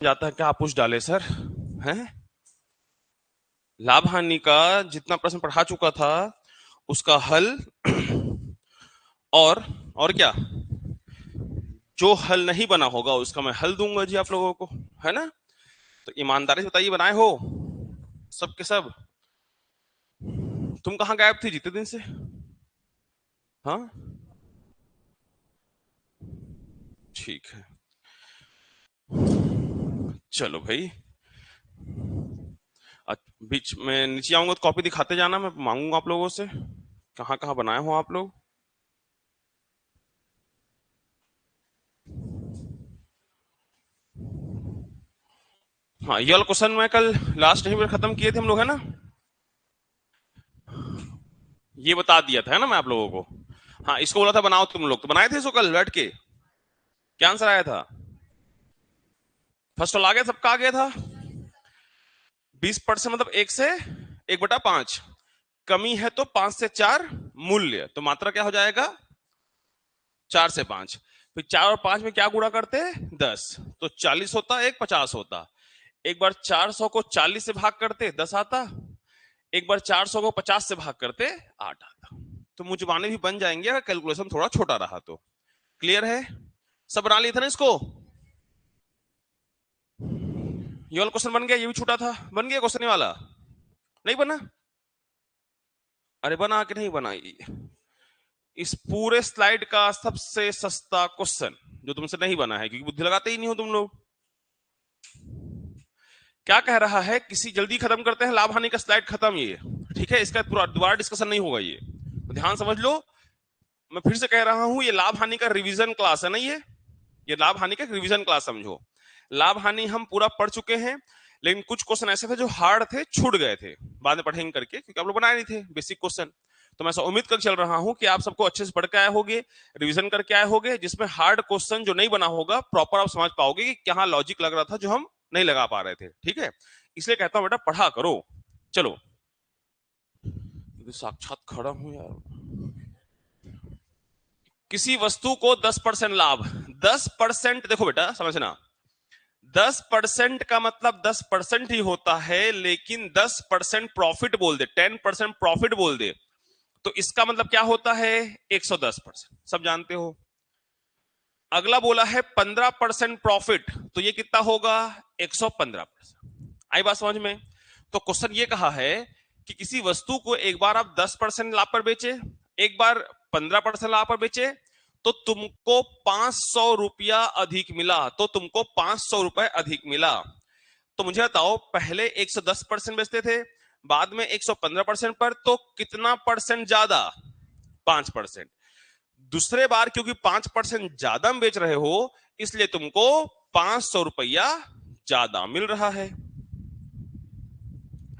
जाता है क्या पुश डाले सर हैं। लाभ हानि का जितना प्रश्न पढ़ा चुका था उसका हल और और क्या, जो हल नहीं बना होगा उसका मैं हल दूंगा जी आप लोगों को, है ना। तो ईमानदारी से बताइए बनाए हो सब के सब। तुम कहाँ गायब थी जितने दिन से। हाँ ठीक है, चलो भाई। बीच में नीचे आऊंगा तो कॉपी दिखाते जाना, मैं मांगूंगा आप लोगों से कहाँ कहाँ बनाए हो आप लोग। हाँ ये वाला क्वेश्चन मैं कल लास्ट टाइम खत्म किए थे हम लोग, है ना। ये बता दिया था है ना मैं आप लोगों को। हाँ इसको बोला था बनाओ तुम लोग, तो बनाए थे इसको कल बैठ के। क्या आंसर आया था। फर्स्ट वाला आ गया, सबका आ गया था। 20% मतलब 1 से 1/5। कमी है तो 5 से 4 मूल्य, तो मात्रा क्या हो जाएगा 4 से 5। फिर 4 और 5 में क्या गुणा करते हैं 10, तो 40 होता, एक 50 होता। एक बार 400 को 40 से भाग करते 10 आता। एक बार 400 को 50 से भाग करते 8 आता। तो मुझबाने भी बन जाएंगे अगर कैलकुलेशन थोड़ा छोटा रहा तो। क्लियर है, सब बना लिए थे ना इसको। ये वाला क्वेश्चन बन गया, ये भी छूटा था, बन गया क्वेश्चन वाला। नहीं बना। अरे बना कि नहीं बना। इस पूरे स्लाइड का सबसे सस्ता क्वेश्चन जो तुमसे नहीं बना है, क्योंकि बुद्धि लगाते ही नहीं हो तुम लोग। क्या कह रहा है, किसी जल्दी खत्म करते हैं, लाभ हानि का स्लाइड खत्म ये। ठीक है, इसका पूरा दोबारा डिस्कशन नहीं होगा ये, तो ध्यान समझ लो। मैं फिर से कह रहा हूं, ये लाभ हानि का रिवीजन क्लास है ना ये लाभ हानि का रिवीजन क्लास समझो। लाभ हानि हम पूरा पढ़ चुके हैं, लेकिन कुछ क्वेश्चन ऐसे थे जो हार्ड थे, छूट गए थे, बाद में पढ़ेंगे करके, क्योंकि आप लोग बनाए नहीं थे बेसिक क्वेश्चन। तो मैं ऐसा उम्मीद कर चल रहा हूं कि आप सबको अच्छे से पढ़ के आए होगे, रिवीजन करके आए होगे, जिसमें हार्ड क्वेश्चन जो नहीं बना होगा प्रॉपर आप समझ पाओगे कि क्या लॉजिक लग रहा था जो हम नहीं लगा पा रहे थे। ठीक है, इसलिए कहता हूं बेटा पढ़ा करो। चलो, साक्षात खड़ा हूं यार। किसी वस्तु को 10% लाभ, 10% देखो बेटा समझना, 10% का मतलब 10% ही होता है, लेकिन 10% प्रॉफिट बोल दे, 10% प्रॉफिट बोल दे, तो इसका मतलब क्या होता है 110%, सब जानते हो। अगला बोला है 15% प्रॉफिट, तो ये कितना होगा 115%। आई बात समझ में। तो क्वेश्चन ये कहा है कि किसी वस्तु को एक बार आप 10% लाभ पर बेचे, एक बार 15% लाभ पर बेचे, तो तुमको 500 रुपया अधिक मिला, तो तुमको 500 रुपए अधिक मिला। तो मुझे बताओ, पहले 110% बेचते थे, बाद में 115% पर, तो कितना परसेंट ज्यादा 5%। दूसरे बार क्योंकि 5% ज्यादा बेच रहे हो, इसलिए तुमको 500 रुपया ज्यादा मिल रहा है।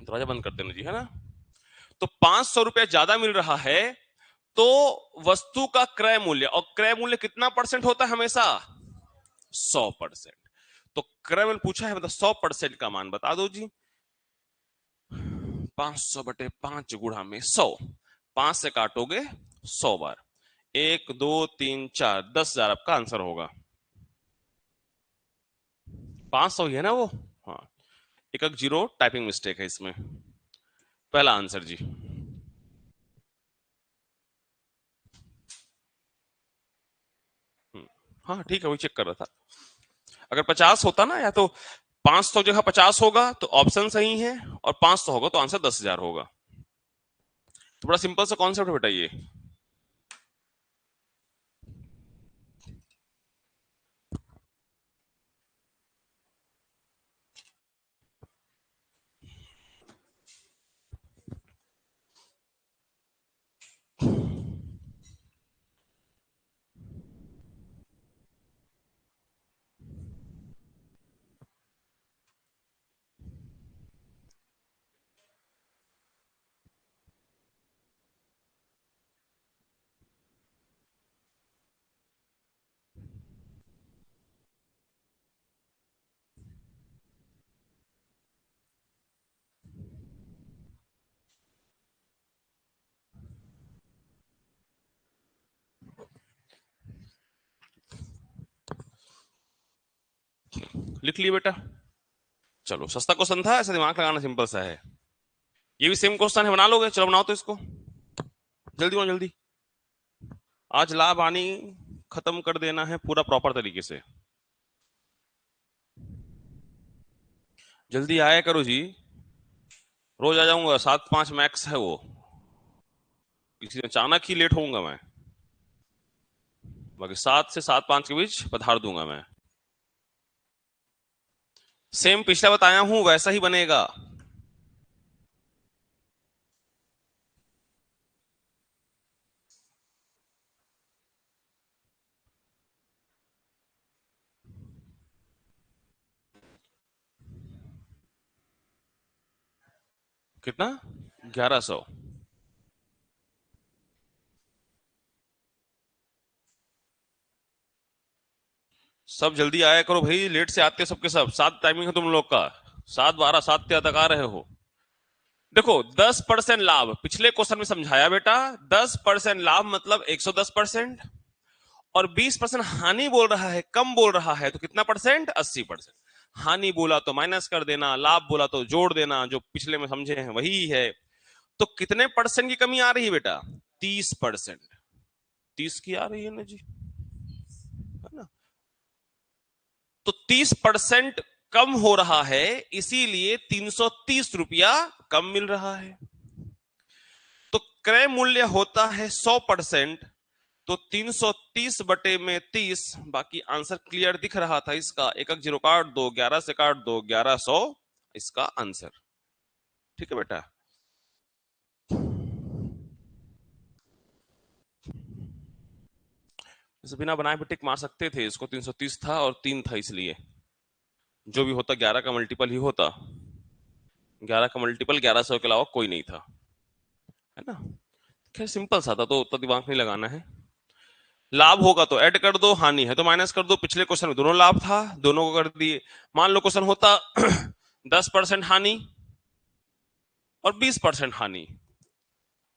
दरवाजा बंद कर देना जी, है ना। तो 500 रुपया ज्यादा मिल रहा है, तो वस्तु का क्रय मूल्य, और क्रय मूल्य कितना परसेंट होता है हमेशा 100%। तो क्रय मूल्य पूछा है, मतलब 100% का मान बता दो जी। 500/5 गुणा में 100, 5 से काटोगे 100 बार, 1 2 3 4, 10,000 आपका आंसर होगा। 500 ही है ना वो। हाँ, एक एक जीरो टाइपिंग मिस्टेक है इसमें। पहला आंसर जी। हाँ ठीक है, वही चेक कर रहा था। अगर 50 होता ना, या तो 500 जगह 50 होगा तो ऑप्शन सही है, और 500 होगा तो आंसर 10,000 होगा। तो बड़ा सिंपल सा कॉन्सेप्ट बेटा ये। लिख लिए बेटा। चलो सस्ता क्वेश्चन था, ऐसा दिमाग लगाना सिंपल सा है। ये भी सेम क्वेश्चन है, बना लोगे? चलो बनाओ तो इसको, जल्दी बनाओ जल्दी। आज लाभ हानि खत्म कर देना है पूरा प्रॉपर तरीके से। जल्दी आया करो जी, रोज आ जाऊंगा, 7-5 मैक्स है वो, किसी अचानक ही लेट होऊंगा मैं, बाकी 7 से 7-5 के बीच पधार दूंगा मैं। सेम पिछला बताया हूं वैसा ही बनेगा। कितना? 1100। सब जल्दी आया करो भाई, लेट से आते सबके सब। 7 टाइमिंग है तुम लोग का, 7:12 7 तक आ रहे हो। देखो 10% लाभ पिछले क्वेश्चन में समझाया बेटा, 10% लाभ मतलब 110%, और 20% हानि बोल रहा है, कम बोल रहा है, तो कितना परसेंट? 80%। हानि बोला तो माइनस कर देना, लाभ बोला तो जोड़ देना, जो पिछले में समझे हैं वही है। तो कितने परसेंट की कमी आ रही है बेटा? 30%। 30 की आ रही है ना जी, है ना? तो 30% कम हो रहा है, इसीलिए 330 रुपया कम मिल रहा है। तो क्रय मूल्य होता है 100%, तो 330/30, बाकी आंसर क्लियर दिख रहा था इसका। 1 0 काट दो, 11 से काट दो, 1100 इसका आंसर। ठीक है बेटा। इसे बिना बनाए भी टिक मार सकते थे, इसको 330 था और 3 था, इसलिए जो भी होता 11 का मल्टीपल ही होता। 11 का मल्टीपल 1100 के अलावा कोई नहीं था, है ना? खैर सिंपल सा था, तो उतना दिमाग नहीं लगाना है। लाभ होगा तो ऐड कर दो, हानि है तो माइनस कर दो। पिछले क्वेश्चन में दोनों लाभ था, दोनों को कर दिए। मान लो क्वेश्चन होता 10% हानि और 20% हानि,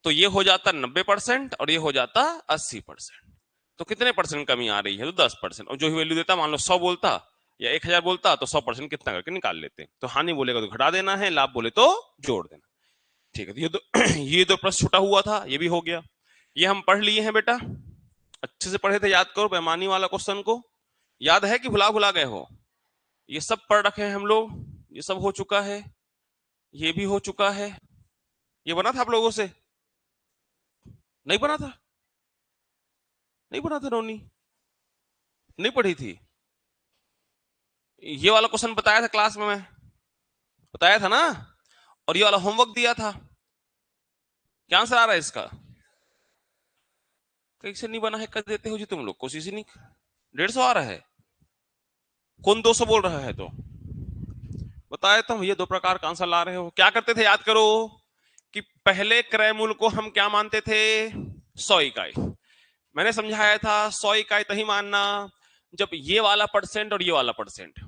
तो ये हो जाता 90% और ये हो जाता 80%। तो कितने परसेंट कमी आ रही है? तो 10%। और जो ही वैल्यू देता, मान लो 100 बोलता या 1000 बोलता, तो 100% कितना करके निकाल लेते। तो हानि बोलेगा तो घटा देना है, लाभ बोले तो जोड़ देना। ठीक है, तो ये तो ये तो प्रश्न छूटा हुआ था, ये भी हो गया। ये हम पढ़ लिए हैं बेटा, अच्छे से पढ़े थे, याद करो पैमानी वाला क्वेश्चन को। याद है कि भुला भुला गए हो? ये सब पढ़ रखे हैं हम लोग, ये सब हो चुका है, ये भी हो चुका है। ये बना था आप लोगों से? नहीं बना था? नहीं बना था रोनी? नहीं पढ़ी थी? ये वाला क्वेश्चन बताया था क्लास में, मैं बताया था ना, और ये वाला होमवर्क दिया था। क्या आंसर आ रहा है इसका? कैसे नहीं बना है, कर देते हो जी तुम लोग, कोशिश ही नहीं। 150 आ रहा है? कौन 200 बोल रहा है? तो बताया तुम, ये 2 प्रकार का आंसर ला रहे हो। क्या करते थे याद करो, कि पहले क्रय मूल्य को हम क्या मानते थे? 100 इकाई। मैंने समझाया था 100 इकाई तभी मानना जब ये वाला परसेंट और ये वाला परसेंट,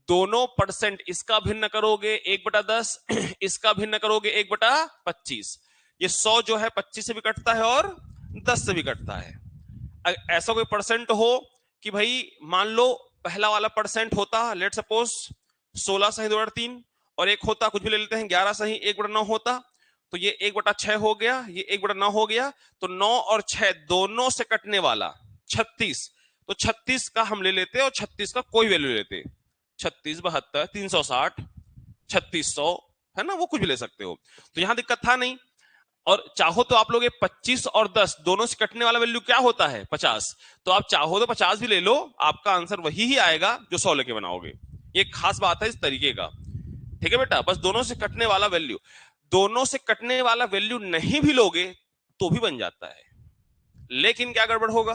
दोनों परसेंट इसका भिन्न करोगे 1/10, इसका भिन्न करोगे 1/25। ये 100 जो है 25 से भी कटता है और 10 से भी कटता है। ऐसा कोई परसेंट हो कि भाई मान लो पहला वाला परसेंट होता लेट सपोज 16 सही 2/3, और एक होता, कुछ भी ले लेते हैं, 11 सही 1/9 होता, तो ये 1/6 हो गया, ये 1/9 हो गया। तो 9 और 6 दोनों से कटने वाला 36, तो 36 का हम ले लेते और 36 का कोई वैल्यू लेते। 36 72 360 3600, है ना? वो कुछ भी ले सकते हो, तो यहां दिक्कत था नहीं। और चाहो तो आप लोग 25 और 10 दोनों से कटने वाला वैल्यू क्या होता है? 50। तो आप चाहो तो 50 भी ले लो, आपका आंसर वही ही आएगा जो 100 लेके बनाओगे। ये खास बात है इस तरीके का। ठीक है बेटा, बस दोनों से कटने वाला वैल्यू, दोनों से कटने वाला वैल्यू नहीं भी लोगे तो भी बन जाता है। लेकिन क्या गड़बड़ होगा?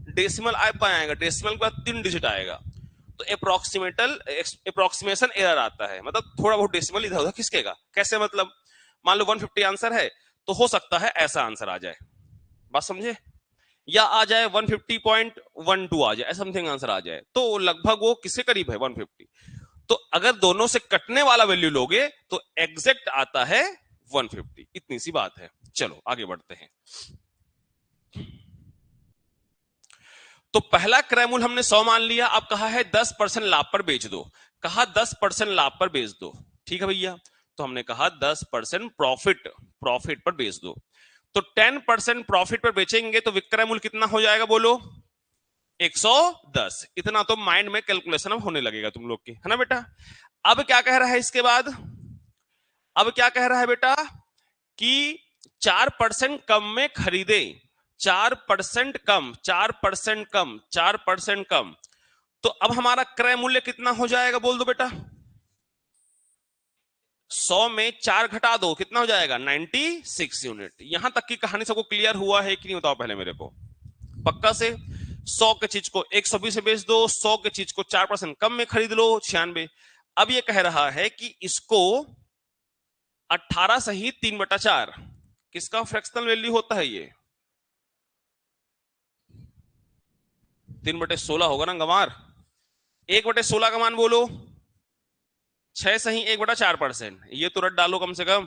डेसिमल आ पाएगा, डेसिमल के बाद 3 डिजिट आएगा, तो अप्रोक्सीमेशन एरर आता है, मतलब थोड़ा बहुत डेसिमल इधर उधर खिसकेगा। कैसे मतलब? मान लो 150 आंसर है, तो हो सकता है ऐसा आंसर आ जाए, बात समझे? या आ जाए 150.12 आ जाए, समथिंग आंसर आ जाए, तो लगभग वो किसके करीब है? 150। तो अगर दोनों से कटने वाला वैल्यू लोगे तो एग्जैक्ट आता है 150। इतनी सी बात है। चलो आगे बढ़ते हैं। तो पहला क्रय मूल्य हमने 100 मान लिया, अब कहा है 10% लाभ पर बेच दो, कहा 10% लाभ पर बेच दो, ठीक है भैया। तो हमने कहा 10% प्रॉफिट पर बेच दो। तो 10% प्रॉफिट पर बेचेंगे तो विक्रय मूल्य कितना हो जाएगा बोलो? 110। इतना तो माइंड में कैलकुलेशन अब होने लगेगा तुम लोग की, है ना बेटा। अब क्या कह रहा है इसके बाद? अब क्या कह रहा है बेटा कि 4% कम में खरीदे, 4% कम, 4% कम, 4% कम। तो अब हमारा क्रय मूल्य कितना हो जाएगा बोल दो बेटा? 100 में 4 घटा दो, कितना हो जाएगा? 96 यूनिट। यहां तक की कहानी सबको क्लियर हुआ है कि नहीं बताओ पहले मेरे को, पक्का से? 100 के चीज को 120 में बेच दो, 100 के चीज को 4% कम में खरीद लो, 96। अब ये कह रहा है कि इसको 18 सही 3/4 किसका फ्रैक्शनल वैल्यू होता है? ये 3/16 होगा ना गंवार। 1/16 का मान बोलो? 6 सही 1/4%, ये तो रट डालो कम से कम।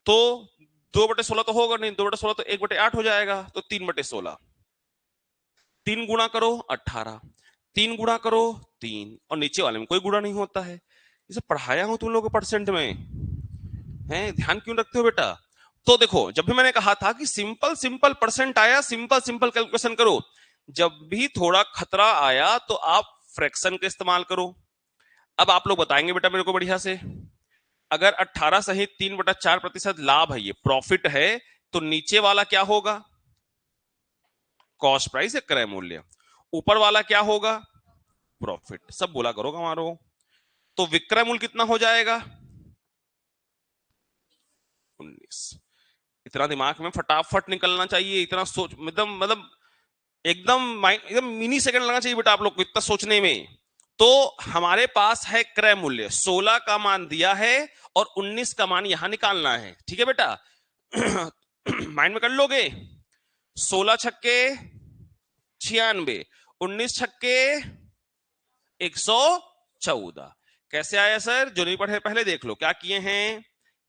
तो 2/16 तो होगा नहीं, 2/16 तो 1/8 हो जाएगा, तो 3/16। 3 गुणा करो 18, 3 गुणा करो 3, और नीचे वाले में कोई गुणा नहीं होता है। इसे पढ़ाया हूं तुम लोगों को परसेंट में, है ध्यान क्यों रखते हो बेटा? तो देखो, जब भी मैंने कहा था कि सिंपल सिंपल परसेंट आया, सिंपल सिंपल कैलकुलेशन करो। जब भी थोड़ा खतरा आया तो आप फ्रैक्शन का इस्तेमाल करो। अब आप लोग बताएंगे बेटा मेरे को बढ़िया से, अगर 18 सहित 3/4% लाभ है, ये प्रॉफिट है, तो नीचे वाला क्या होगा? कॉस्ट प्राइस है, क्रय मूल्य। ऊपर वाला क्या होगा? प्रॉफिट। सब बोला करो हमारो। तो विक्रय मूल्य कितना हो जाएगा? 19। इतना दिमाग में फटाफट निकलना चाहिए, इतना सोच, मतलब एकदम मिनी सेकंड लगना चाहिए बेटा आप लोग को इतना सोचने में। तो हमारे पास है क्रय मूल्य, 16 का मान दिया है और 19 का मान यहां निकालना है, ठीक है बेटा? माइंड में कर लोगे? 16 छक्के 96, 19 छक्के 114। कैसे आया सर? जो नहीं पढ़े पहले देख लो क्या किए हैं।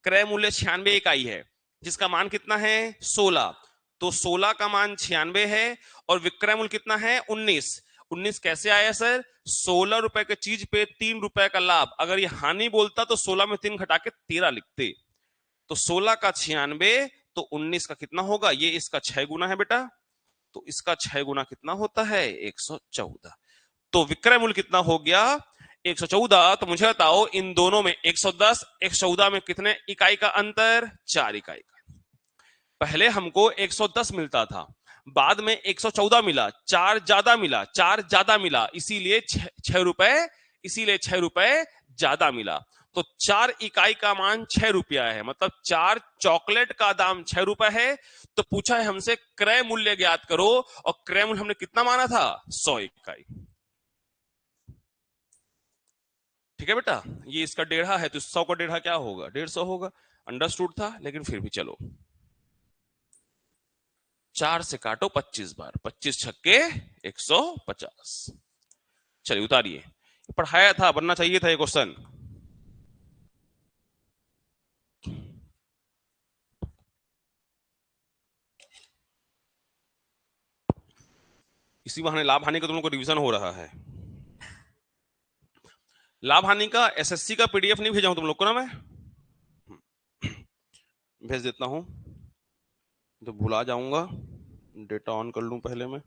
क्रय मूल्य 96 इकाई है, जिसका मान कितना है? 16। तो 16 का मान 96 है और विक्रय मूल्य कितना है? 19। 19 कैसे आया सर? 16 रुपए के चीज पे 3 रुपए का लाभ। अगर ये हानि बोलता तो 16 में 3 घटा के 13 लिखते। तो 16 का 96, तो 19 का कितना होगा? ये इसका 6 गुना है बेटा, तो इसका 6 गुना कितना होता है? 114। तो विक्रय मूल्य कितना हो गया? 114। तो मुझे बताओ इन दोनों में 110 114 में कितने इकाई का अंतर? 4 इकाई का। पहले हमको 110 मिलता था, बाद में 114 मिला, 4 ज्यादा मिला, 4 ज्यादा मिला, इसीलिए 6 रुपए, इसीलिए 6 रुपए ज्यादा मिला। तो 4 इकाई का मान 6 रुपया है, मतलब 4 चॉकलेट का दाम 6 रुपए है। तो पूछा है हमसे क्रय मूल्य ज्ञात करो, और क्रय मूल्य हमने कितना माना था? 100 इकाई। ठीक है बेटा, ये इसका 1.5 है, तो 100 का 1.5 क्या होगा? 150 होगा। अंडरस्टूड था, लेकिन फिर भी चलो 4 से काटो 25 बार, 25 छक्के 150। चलिए उतारिए, पढ़ाया था, बनना चाहिए था ये क्वेश्चन। इसी बहाने लाभ हानि का तुम लोग को रिवीजन हो रहा है। लाभ हानि का एसएससी का पीडीएफ नहीं भेजा हूं तुम लोग को ना मैं? भेज देता हूं, तो भुला जाऊंगा। डेटा ऑन कर लूं पहले मैं।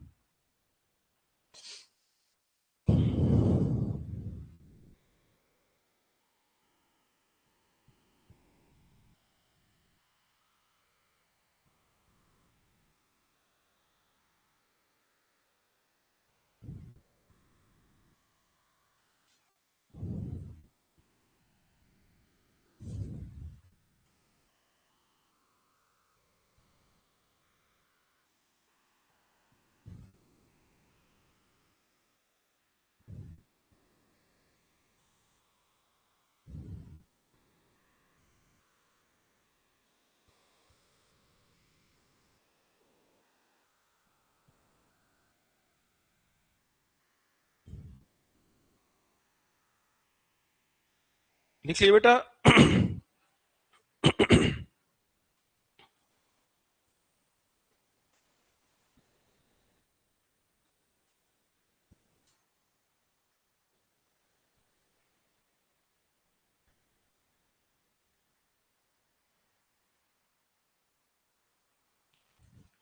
लिख लिया बेटा?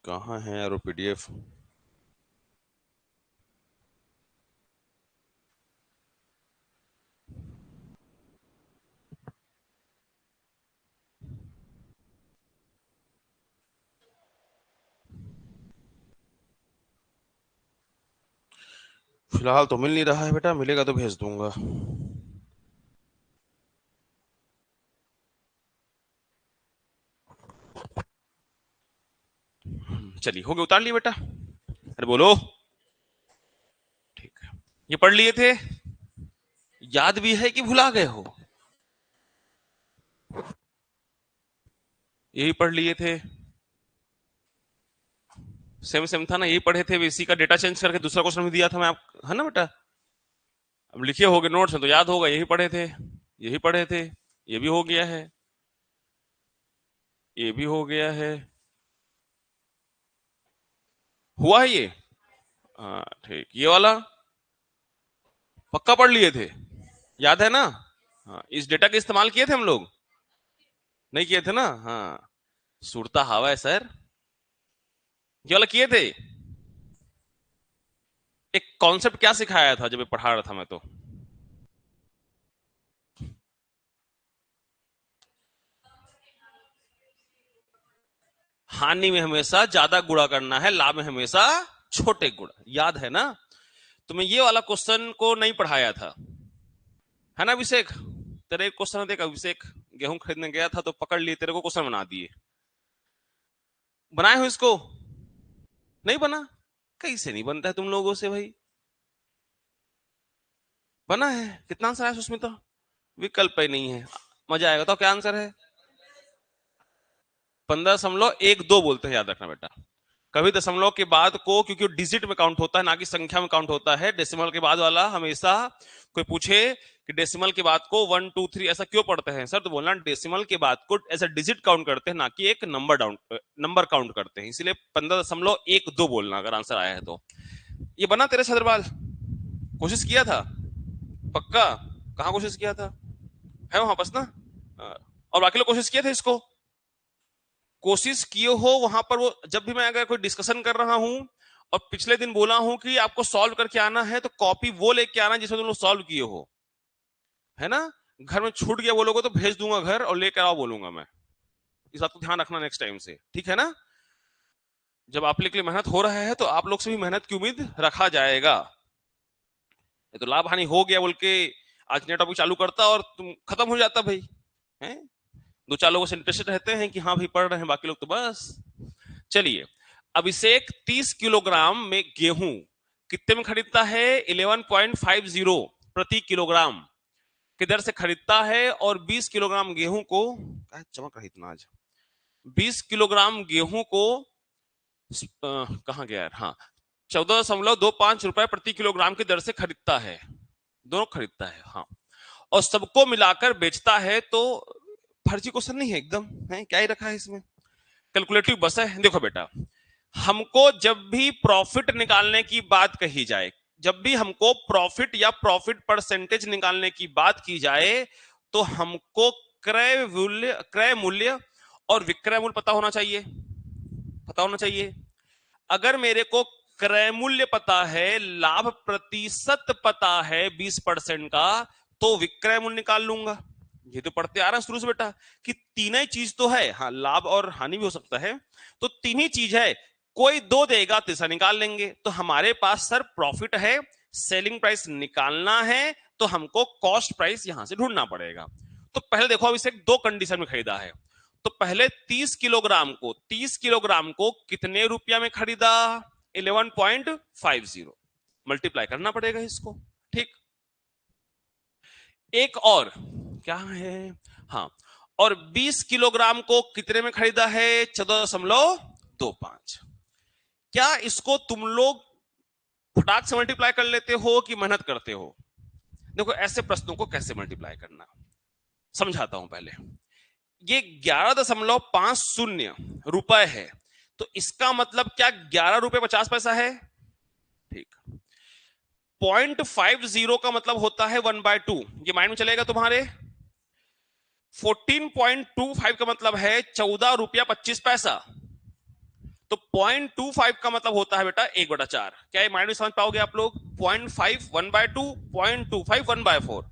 कहाँ है यार वो पीडीएफ? फिलहाल तो मिल नहीं रहा है बेटा, मिलेगा तो भेज दूंगा। चलिए, हो गया, उतार लिए बेटा? अरे बोलो। ठीक है, ये पढ़ लिए थे? याद भी है कि भुला गए हो? यही पढ़ लिए थे? सेम सेम था ना, यही पढ़े थे? इसी का डेटा चेंज करके दूसरा क्वेश्चन भी दिया था मैं आप, है ना बेटा? अब लिखे होगे नोट्स में तो याद होगा, यही पढ़े थे, यही पढ़े थे। ये भी हो गया है, ये भी हो गया है। हुआ है ये? हाँ ठीक, ये वाला पक्का पढ़ लिए थे, याद है ना? हाँ, इस डेटा का इस्तेमाल किए थे हम लोग? नहीं किए थे ना? हाँ, सुरता हवा है सर। ये वाला किए थे? एक कॉन्सेप्ट क्या सिखाया था जब ये पढ़ा रहा था मैं तो? हानि में हमेशा ज्यादा गुणा करना है, लाभ में हमेशा छोटे गुणा, याद है ना? तो मैं ये वाला क्वेश्चन को नहीं पढ़ाया था, है ना अभिषेक? तेरे एक क्वेश्चन देख अभिषेक, गेहूं खरीदने गया था तो पकड़ लिए, तेरे को क्वेश्चन बना दिए। बनाए हो इसको? नहीं बना? कैसे नहीं बनता है तुम लोगों से भाई? बना है। कितना आंसर आया सुष्मिता? विकल्प ही नहीं है, मजा आएगा। तो क्या आंसर है? 15.12 बोलते हैं, याद रखना बेटा। कभी दशमलव के बाद को, क्योंकि डिजिट में काउंट होता है ना कि संख्या में काउंट होता है, डेसिमल के बाद वाला हमेशा, कोई पूछे कि डेसिमल के बाद को 1 2 3 ऐसा क्यों पढ़ते हैं सर, तो बोलना डेसिमल के बाद को ऐसा डिजिट काउंट करते हैं ना कि एक नंबर काउंट करते हैं, इसलिए 15.12 बोलना अगर आंसर आया है तो। ये बना तेरे छतरपाल? कोशिश किया था? पक्का? कहाँ कोशिश किया था? है वहां पास ना? हाँ। और बाकी लोग कोशिश किए थे इसको? कोशिश किए हो वहां पर? वो जब भी मैं अगर कोई डिस्कशन कर रहा हूं और पिछले दिन बोला हूं कि आपको सॉल्व करके आना है, तो कॉपी वो लेके आना जिसमें तुम लोग सॉल्व किए हो, है ना? घर में छूट गया बोलोगे तो भेज दूंगा घर और लेकर आओ बोलूंगा मैं। इस बात को ध्यान रखना नेक्स्ट टाइम से, ठीक है ना? जब आप लोग के लिए मेहनत हो रहा है तो आप लोग से भी मेहनत की उम्मीद रखा जाएगा। ये तो लाभ हानि हो गया बोल के आज नया टॉपिक चालू करता और तुम खत्म हो जाता भाई, है? दो चार लोगों से इंटरेस्टेड रहते हैं कि हाँ भाई पढ़ रहे हैं, बाकी लोग तो बस। चलिए, अभिषेक 30 किलोग्राम में गेहूं कितने में खरीदता है? 11.50 प्रति किलोग्राम की दर से खरीदता है, और 20 किलोग्राम गेहूं को, चमक रही इतना आज, 20 किलोग्राम गेहूं को कहां गया यार, हाँ, 14.25 रुपए प्रति किलोग्राम की दर से खरीदता है। दोनों खरीदता है, हाँ, और सबको मिलाकर बेचता है। तो फर्जी क्वेश्चन नहीं है एकदम, है क्या ही रखा है इसमें? कैलकुलेटिव बस है। देखो बेटा, हमको जब भी प्रॉफिट निकालने की बात कही जाए, जब भी हमको प्रॉफिट या प्रॉफिट परसेंटेज निकालने की बात की जाए, तो हमको क्रय मूल्य और विक्रय मूल्य पता होना चाहिए, पता होना चाहिए। अगर मेरे को क्रय मूल्य पता है, लाभ प्रतिशत पता है 20% का, तो विक्रय मूल्य निकाल लूंगा। ये तो पढ़ते आ रहा है शुरू से बेटा कि तीन ही चीज तो है, हाँ लाभ और हानि भी हो सकता है, तो तीन ही चीज है, कोई दो देगा तीसरा निकाल लेंगे। तो हमारे पास सर प्रॉफिट है, सेलिंग प्राइस निकालना है, तो हमको कॉस्ट प्राइस यहां से ढूंढना पड़ेगा। तो पहले देखो, अब इसे दो कंडीशन में खरीदा है, तो पहले 30 किलोग्राम को कितने रुपया में खरीदा? 11.50, मल्टीप्लाई करना पड़ेगा इसको, ठीक। एक और क्या है, हाँ, और 20 किलोग्राम को कितने में खरीदा है? 14.25। क्या इसको तुम लोग फटाक से मल्टीप्लाई कर लेते हो कि मेहनत करते हो? देखो ऐसे प्रश्नों को कैसे मल्टीप्लाई करना समझाता हूं पहले। ये 11.50 रुपए है, तो इसका मतलब क्या 11 रुपए 50 पैसा है? ठीक। 0.50 का मतलब होता है 1/2, ये माइंड में चलेगा तुम्हारे। 14.25 का मतलब है 14 रुपया 25 पैसा। तो 0.25 का मतलब होता है बेटा 1/4। क्या ये माइंड में समझ पाओगे आप लोग? 0.5 1/2, 0.25 1/4।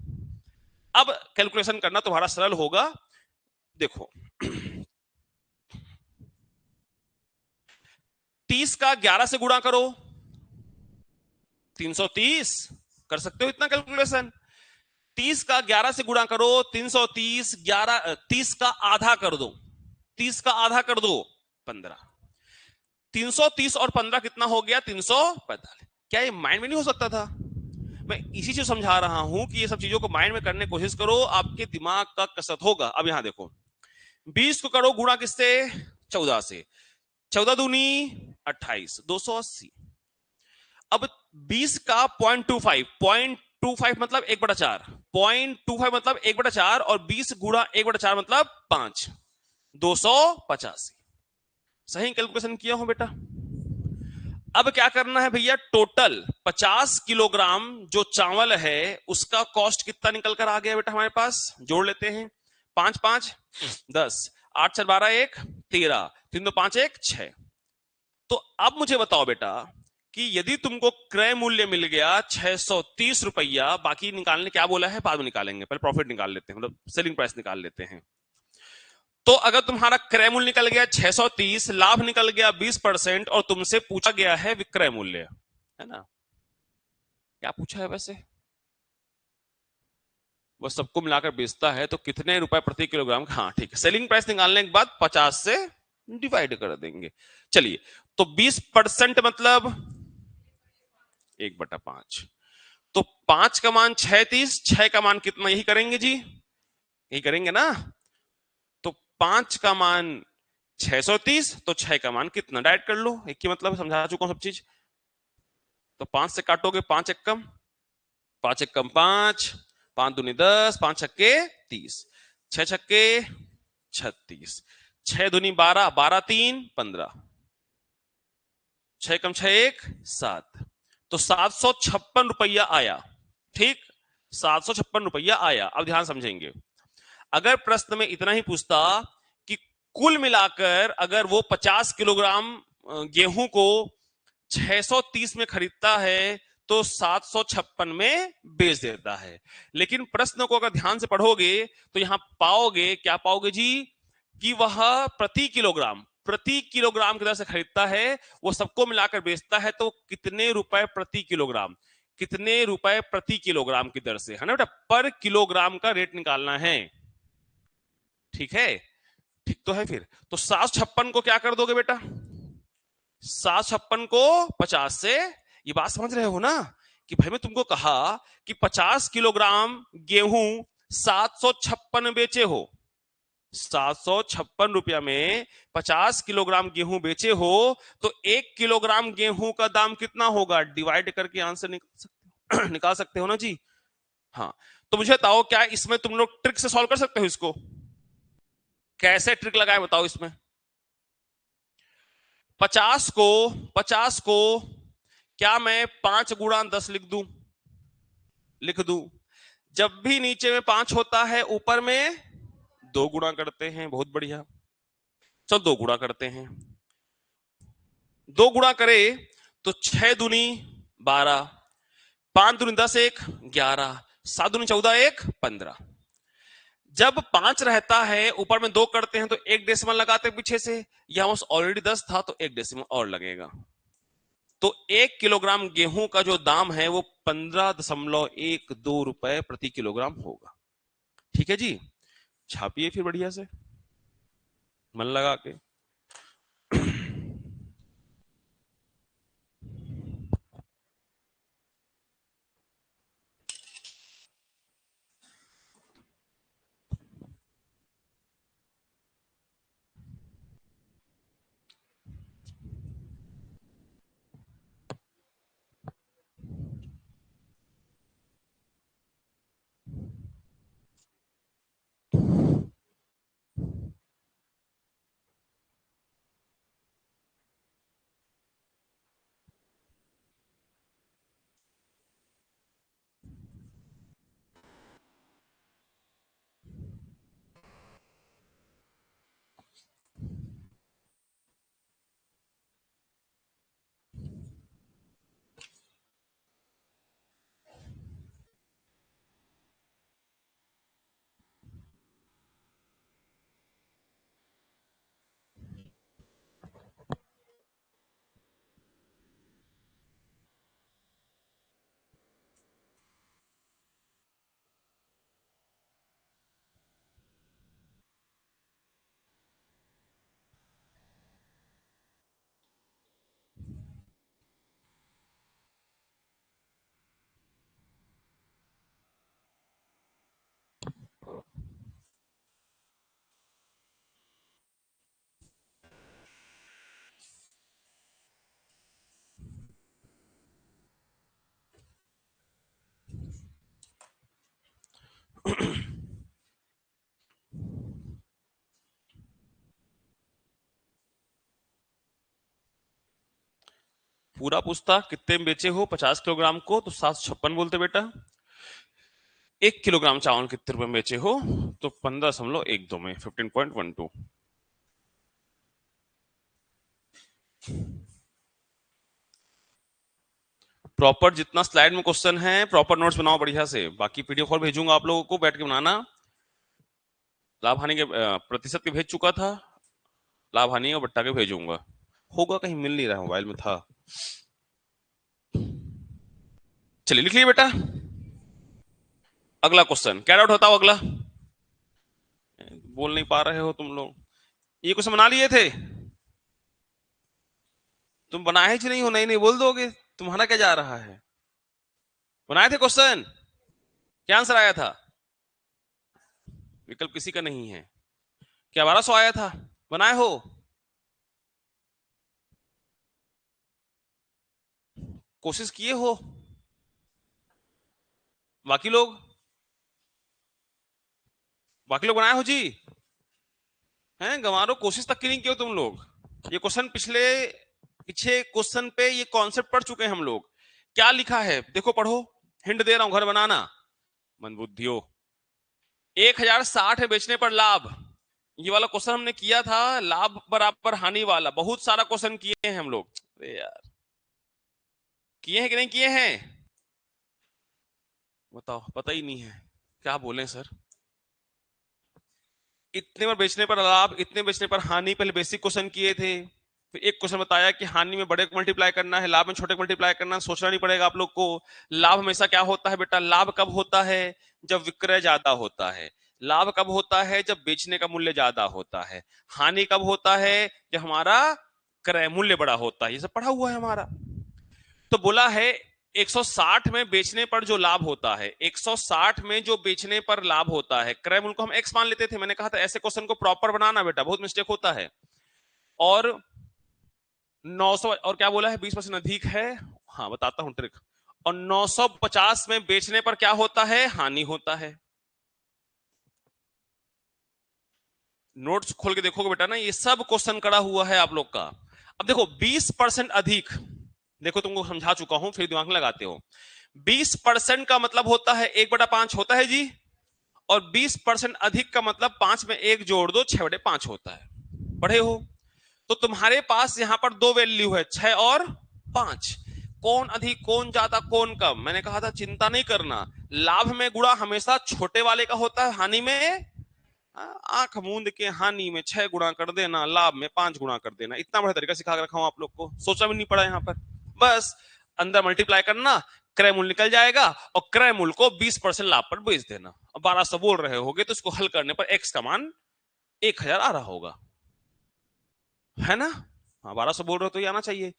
अब कैलकुलेशन करना तुम्हारा सरल होगा। देखो 30 का 11 से गुणा करो, 330। कर सकते हो इतना कैलकुलेशन? 30 का 11 से गुणा करो, 330, 11 30 का आधा कर दो, 30 का आधा कर दो 15। 330 और 15 कितना हो गया? 345। क्या ये माइंड में नहीं हो सकता था? मैं इसी चीज समझा रहा हूं कि ये सब चीजों को माइंड में करने की कोशिश करो, आपके दिमाग का कसरत होगा। अब यहां देखो, 20 को करो गुणा किससे? 14 से। 14 दूनी 28, 280। अब 20 का 0.25, 0.25 मतलब 1/4, 0.25 मतलब 1/4, और 20 गुणा 1/4 मतलब 5, 285। सही कैलकुलेशन किया हो बेटा? अब क्या करना है भैया? टोटल 50 किलोग्राम जो चावल है उसका कॉस्ट कितना निकल कर आ गया बेटा हमारे पास? जोड़ लेते हैं। 5 5 10, 8 4 12 1 13, 3 2 5 1 6। तो अब मुझे बताओ बेटा कि यदि तुमको क्रय मूल्य मिल गया 630 रुपया, बाकी निकालने क्या बोला है बाद में निकालेंगे, पहले प्रॉफिट निकाल लेते हैं, मतलब सेलिंग प्राइस निकाल लेते हैं। तो अगर तुम्हारा क्रय मूल्य निकल गया 630, लाभ निकल गया 20%, और तुमसे पूछा गया है विक्रय मूल्य, है ना? क्या पूछा है वैसे? वो सबको मिलाकर बेचता है तो कितने रुपए प्रति किलोग्राम? हाँ ठीक है, सेलिंग प्राइस निकालने के बाद 50 से डिवाइड कर देंगे। चलिए, तो 20% मतलब 1/5। तो 5 का मान 630, 6 का मान कितना? यही करेंगे जी, यही करेंगे ना? तो 5 का मान 630, तो 6 का मान कितना? डायरेक्ट कर लो, एक ही मतलब समझा चुका हूं सब चीज। तो 5 से काटोगे, 5 एकम 5 एकम 5, 5 दूनी 10, 5 छक्के 30, 6 छक्के 36, 6 दूनी 12, 12 3 15, 6 एकम 6 1 7। तो 756 रुपया आया। ठीक, 756 रुपया आया। अब ध्यान समझेंगे, अगर प्रश्न में इतना ही पूछता कि कुल मिलाकर अगर वो 50 किलोग्राम गेहूं को 630 में खरीदता है तो 756 में बेच देता है। लेकिन प्रश्न को अगर ध्यान से पढ़ोगे तो यहां पाओगे, क्या पाओगे जी? कि वह प्रति किलोग्राम की दर से खरीदता है, वो सबको मिलाकर बेचता है तो कितने रुपए प्रति किलोग्राम, कितने रुपए प्रति किलोग्राम की दर से, है ना बेटा? पर किलोग्राम का रेट निकालना है। ठीक है, ठीक तो है। फिर तो 756 को क्या कर दोगे बेटा? 756 को 50 से, ये बात समझ रहे हो ना? कि भाई मैं तुमको कहा कि 50 किलोग्राम गेहूं 756 बेचे हो, 756 रुपया में 50 किलोग्राम गेहूं बेचे हो, तो 1 किलोग्राम गेहूं का दाम कितना होगा? डिवाइड करके आंसर निकाल सकते हो निकाल सकते हो ना जी? हाँ, तो मुझे बताओ, क्या इसमें तुम लोग ट्रिक से सॉल्व कर सकते हो इसको? कैसे ट्रिक लगाए बताओ इसमें? 50 को 50 को क्या मैं 5 × 10 लिख दूं? जब भी नीचे में 5 होता है ऊपर में 2 गुणा करते हैं। बहुत बढ़िया, चलो 2 गुणा करते हैं। 2 गुणा करे तो 6 दूनी 12, 5 दूनी 10 1 11, 7 दूनी 14 1 15। जब 5 रहता है ऊपर में 2 करते हैं तो 1 डेसिमल लगाते हैं पीछे से, यहां ऑलरेडी 10 था तो 1 डेसिमल और लगेगा। तो 1 किलोग्राम गेहूं का जो दाम है वो 15.12 रुपए प्रति किलोग्राम होगा। ठीक है जी, छापिए फिर बढ़िया से मन लगा के। पूरा पूछता कितने में बेचे हो 50 किलोग्राम को, तो 756 बोलते बेटा। 1 किलोग्राम चावल कितने रुपए में बेचे हो, तो 15.12 में 15.12। प्रॉपर जितना स्लाइड में क्वेश्चन है प्रॉपर नोट्स बनाओ बढ़िया से, बाकी पीडीएफ और भेजूंगा आप लोगों को, बैठ के बनाना। लाभ हानि के प्रतिशत के भेज चुका था, लाभ हानि का बट्टा के भेजूंगा, होगा कहीं मिल नहीं रहा, मोबाइल में था। चलिए लिख लिया बेटा। अगला क्वेश्चन, क्या डाउट होता हो अगला? बोल नहीं पा रहे हो तुम लोग। ये क्वेश्चन बना लिए थे तुम? बनाए ही नहीं हो, नहीं नहीं बोल दोगे, तुम्हारा क्या जा रहा है? बनाए थे क्वेश्चन? क्या आंसर आया था? विकल्प किसी का नहीं है। क्या 1200 आया था? बनाए हो? कोशिश किए हो? बाकी लोग, बाकी लोग बनाए हो जी? हैं गंवारो, कोशिश तक की नहीं किए हो तुम लोग? ये क्वेश्चन पिछले पीछे क्वेश्चन पे ये कॉन्सेप्ट पढ़ चुके हैं हम लोग। क्या लिखा है देखो, पढ़ो, हिंट दे रहा हूं, घर बनाना मंदबुद्धियों। 1060 है बेचने पर लाभ, ये वाला क्वेश्चन हमने किया था, लाभ बराबर हानि वाला, बहुत सारा क्वेश्चन किए हैं हम लोग। अरे यार, किए हैं कि नहीं किए हैं? बताओ, पता ही नहीं है, क्या बोले सर? इतने पर बेचने पर लाभ, इतने बेचने पर हानि, पहले बेसिक क्वेश्चन किए थे, फिर एक क्वेश्चन बताया कि हानि में बड़े को मल्टीप्लाई करना है, लाभ में छोटे को मल्टीप्लाई करना है, सोचना नहीं पड़ेगा आप लोग को। लाभ हमेशा क्या होता है बेटा? लाभ कब होता है? जब विक्रय ज्यादा होता है। लाभ कब होता है? जब बेचने का मूल्य ज्यादा होता है। हानि कब होता है? जब हमारा क्रय मूल्य बड़ा होता है। ये सब पढ़ा हुआ है हमारा। तो बोला है 160 में बेचने पर जो लाभ होता है, 160 में जो बेचने पर लाभ होता है, क्रय मूल्य को हम एक्स मान लेते थे, मैंने कहा था ऐसे क्वेश्चन को प्रॉपर बनाना बेटा, बहुत मिस्टेक होता है। और 900, और क्या बोला है 20% अधिक है, हाँ बताता हूं ट्रिक। और 950 में बेचने पर क्या होता है? हानि होता है। नोट्स खोल के देखोगे बेटा ना, ये सब क्वेश्चन करा हुआ है आप लोग का। अब देखो 20% अधिक, देखो तुमको समझा चुका हूं, फिर दिमाग में लगाते हो। 20% का मतलब होता है 1/5 होता है जी, और 20% अधिक का मतलब 5 में 1 जोड़ दो, 6/5 होता है। पढ़े हो? तो तुम्हारे पास यहां पर दो वैल्यू है, 6 और 5। कौन अधिक, कौन ज्यादा, कौन कम? मैंने कहा था चिंता नहीं करना, लाभ में गुणा हमेशा छोटे वाले का होता है, हानि में आंख मूंद के हानि में 6 गुणा कर देना, लाभ में 5 गुणा कर देना। इतना बड़ा तरीका सिखा के रखा हूं आप लोग को, सोचा भी नहीं पड़ा यहां पर। बस अंदर मल्टीप्लाई करना, क्रय मूल्य निकल जाएगा, और क्रय मूल्य को 20% लाभ पर बेच देना। अब 1200 बोल रहे होगे तो इसको हल करने पर एक्स का मान 1000 आ रहा होगा, है ना? हाँ 1200 बोल रहे हो तो ये आना चाहिए।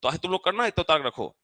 तो तुम लोग करना, इतना ताक रखो।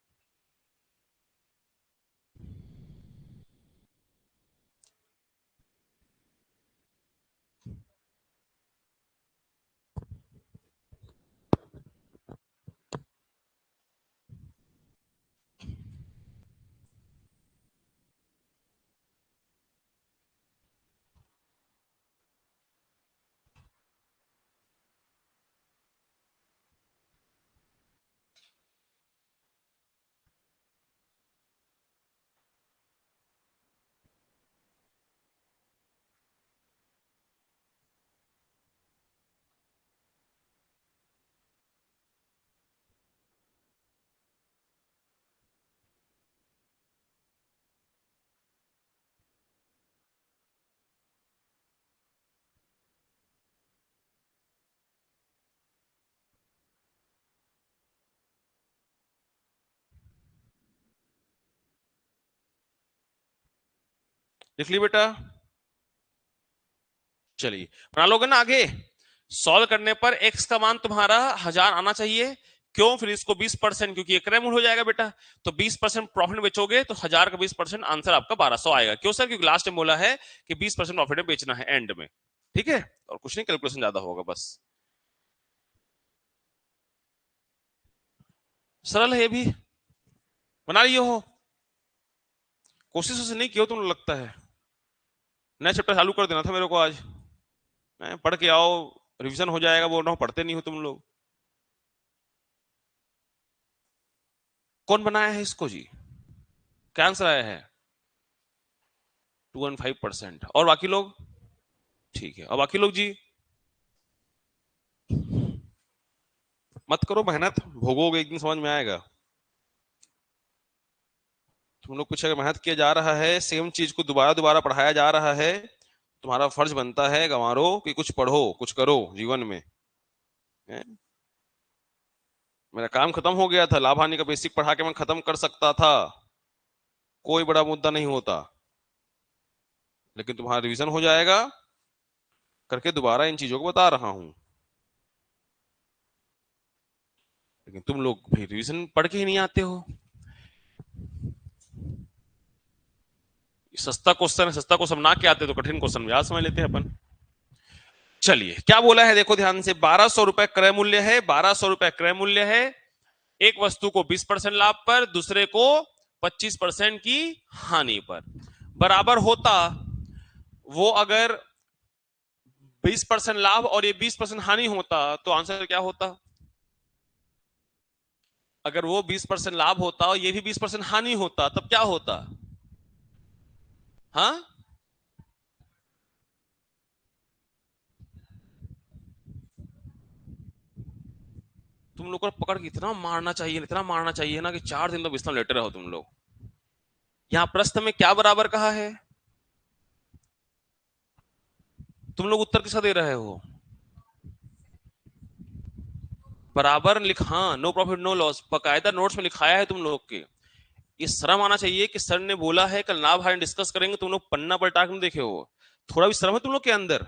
लिख ली बेटा? चलिए बना लोगे ना आगे। सॉल्व करने पर एक्स का मान तुम्हारा 1000 आना चाहिए। क्यों? फिर इसको 20%, क्योंकि एक मूल हो जाएगा बेटा, तो 20% प्रॉफिट में बेचोगे तो 1000 का 20% आंसर आपका 1200 आएगा। क्यों सर? क्योंकि लास्ट में बोला है कि 20% प्रॉफिट में बेचना है एंड में। ठीक है, और कुछ नहीं, कैलकुलेशन ज्यादा होगा बस। सरल है ये भी, बना लिए हो? कोशिश से नहीं किया तुम, लगता है नया चैप्टर चालू कर देना था मेरे को आज। पढ़ के आओ, रिवीजन हो जाएगा, बोल रहा हूँ पढ़ते नहीं हो तुम लोग। कौन बनाया है इसको जी? क्या आंसर आया है? 2.5%। और बाकी लोग? ठीक है, और बाकी लोग जी मत करो मेहनत, भोगोगे एक दिन समझ में आएगा। तुम लोग कुछ अगर मेहनत किया जा रहा है, सेम चीज को दोबारा दोबारा पढ़ाया जा रहा है, तुम्हारा फर्ज बनता है गंवारो कि कुछ पढ़ो, कुछ करो जीवन में। है? मेरा काम खत्म हो गया था, लाभ हानि का बेसिक पढ़ा के मैं खत्म कर सकता था, कोई बड़ा मुद्दा नहीं होता। लेकिन तुम्हारा रिवीजन हो जाएगा करके दोबारा इन चीजों को बता रहा हूं। लेकिन तुम लोग भी रिवीजन पढ़ के ही नहीं आते हो। सस्ता क्वेश्चन है, सस्ता क्वेश्चन ना के आते तो कठिन क्वेश्चन याद समझ लेते हैं अपन। चलिए क्या बोला है देखो ध्यान से, 1200 रुपए क्रय मूल्य है, 1200 रुपए क्रय मूल्य है। एक वस्तु को 20% लाभ पर, दूसरे को 25% की हानि पर। बराबर होता वो अगर 20% लाभ और ये 20% हानि होता तो आंसर क्या होता? अगर वो 20% लाभ होता और ये भी 20% हानि होता तब क्या होता? हाँ, तुम लोग को पकड़ के इतना मारना चाहिए ना कि 4 दिन तो बिस्तर में लेटे रहो तुम लोग। यहां प्रश्न में क्या बराबर कहा है? तुम लोग उत्तर किसका दे रहे हो? बराबर लिखा, नो प्रॉफिट नो लॉस बकायदा नोट्स में लिखाया है तुम लोग के। ये शर्म आना चाहिए कि सर ने बोला है कल लाभ हानि डिस्कस करेंगे, तुम लोग पन्ना पलटा के नहीं देखे हो। थोड़ा भी शर्म है तुम लोग के अंदर?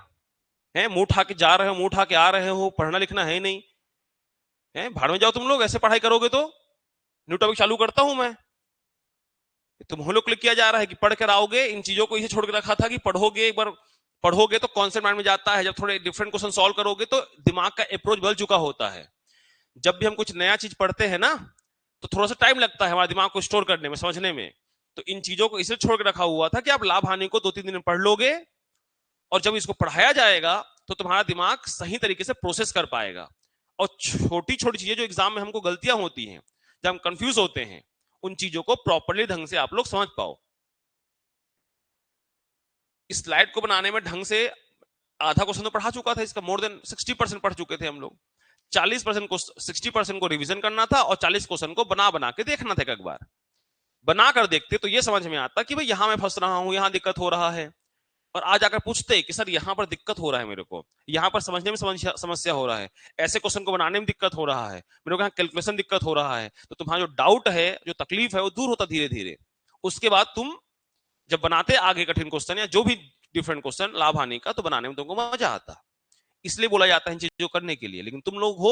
है मुंह उठा के जा रहे हो, मुंह उठा के आ रहे हो, पढ़ना लिखना है नहीं। है भाड़ में जाओ तुम लोग, ऐसे पढ़ाई करोगे तो। न्यू टॉपिक चालू करता हूं मैं। तुम लोग क्लिक किया जा रहा है कि पढ़ कर आओगे, इन चीजों को इसे छोड़ के रखा था कि पढ़ोगे, एक बार पढ़ोगे तो कॉन्सेप्ट माइंड में जाता है, जब थोड़े डिफरेंट क्वेश्चन सॉल्व करोगे तो दिमाग का अप्रोच बदल चुका होता है। जब भी हम कुछ नया चीज पढ़ते हैं ना तो थोड़ा सा टाइम लगता है हमारे दिमाग को स्टोर करने में, समझने में। तो इन चीजों को इसलिए छोड़ के रखा हुआ था कि आप लाभ हानि को 2-3 दिन में पढ़ लोगे, और जब इसको पढ़ाया जाएगा तो तुम्हारा दिमाग सही तरीके से प्रोसेस कर पाएगा। और छोटी छोटी चीजें जो एग्जाम में हमको गलतियां होती हैं, जब हम कंफ्यूज होते हैं, उन चीजों को प्रॉपरली ढंग से आप लोग समझ पाओ। इस स्लाइड को बनाने में ढंग से आधा क्वेश्चन तो पढ़ा चुका था, इसका मोर देन 60% पढ़ चुके थे हम लोग। 40% को 60% को रिवीजन करना था और 40 क्वेश्चन को बना बना के देखना था। एक बार बना कर देखते तो ये समझ में आता कि भाई यहां मैं फंस रहा हूं, यहां दिक्कत हो रहा है। और आज आकर पूछते कि सर यहां पर दिक्कत हो रहा है, मेरे को यहां पर समझने में समस्या हो रहा है, ऐसे क्वेश्चन को बनाने में दिक्कत हो रहा है, मेरे को यहाँ कैलकुलेशन दिक्कत हो रहा है, तो तुम्हारा जो डाउट है, जो तकलीफ है, वो दूर होता धीरे धीरे। उसके बाद तुम जब बनाते आगे कठिन क्वेश्चन या जो भी डिफरेंट क्वेश्चन लाभ हानि का, तो बनाने में तुमको मजा आता। इसलिए बोला जाता है इन चीजों करने के लिए। लेकिन तुम लोग हो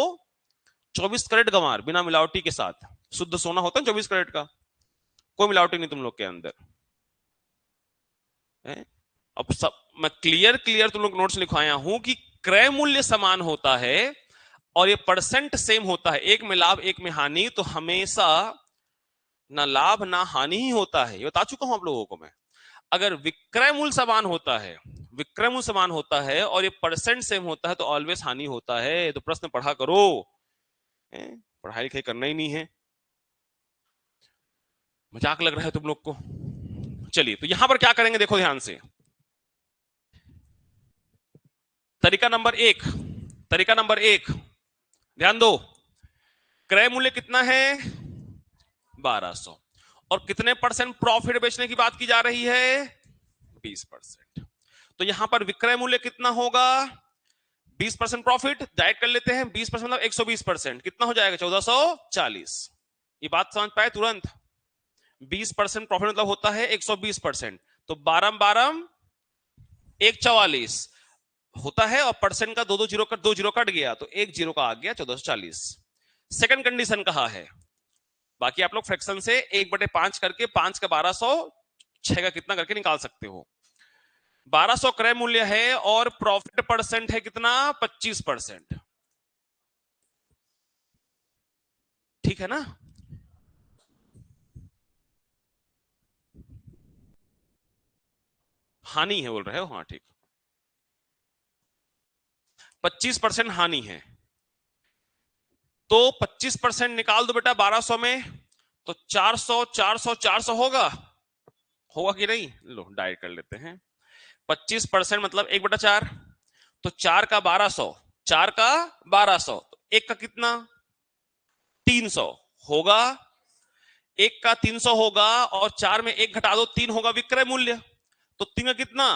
24 कैरेट गंवार, बिना मिलावटी के साथ। शुद्ध सोना होता है 24 कैरेट का, कोई मिलावटी नहीं तुम लोग के अंदर है। अब सब मैं क्लियर क्लियर तुम लोग नोट्स लिखवाया हूं कि क्रय मूल्य समान होता है और ये परसेंट सेम होता है, एक में लाभ एक में हानि, तो हमेशा ना लाभ ना हानि ही होता है। ये बता चुका हूं आप लोगों को मैं। अगर विक्रय मूल्य समान होता है, विक्रय मूल्य समान होता है और ये परसेंट सेम होता है, तो ऑलवेज हानि होता है। तो प्रश्न पढ़ा करो, पढ़ाई लिखाई करना ही नहीं है, मजाक लग रहा है तुम लोग को। चलिए तो यहां पर क्या करेंगे देखो ध्यान से। तरीका नंबर 1, तरीका नंबर 1 ध्यान दो। क्रय मूल्य कितना है? 1200। और कितने परसेंट प्रॉफिट बेचने की बात की जा रही है? 20%। तो यहां पर विक्रय मूल्य कितना होगा? 20% प्रॉफिट डायरेक्ट कर लेते हैं, 20% मतलब 120%, कितना हो जाएगा? 1440। ये बात समझ पाए तुरंत? 20% प्रॉफिट मतलब होता है 120%, तो 12 12 144 होता है, और परसेंट का दो जीरो कट गया, तो एक जीरो का आ गया 1440। सेकंड कंडीशन कहा है, बाकी आप लोग फ्रैक्शन से 1/5 करके 5 का 1200, 6 का कितना करके निकाल सकते हो। 1200 क्रय मूल्य है और प्रॉफिट परसेंट है कितना? 25%। ठीक है ना? हानि है बोल रहे हो? हाँ ठीक, 25% हानि है। तो 25% निकाल दो बेटा 1200 में, तो 400 400 400 होगा, होगा कि नहीं? लो डाइट कर लेते हैं। 25% मतलब 1/4, तो 4 का 1200, 4 का 1200, तो 1 का कितना? 300 होगा। 1 का 300 होगा और 4 में 1 घटा दो, 3 होगा विक्रय मूल्य। तो 3 का कितना?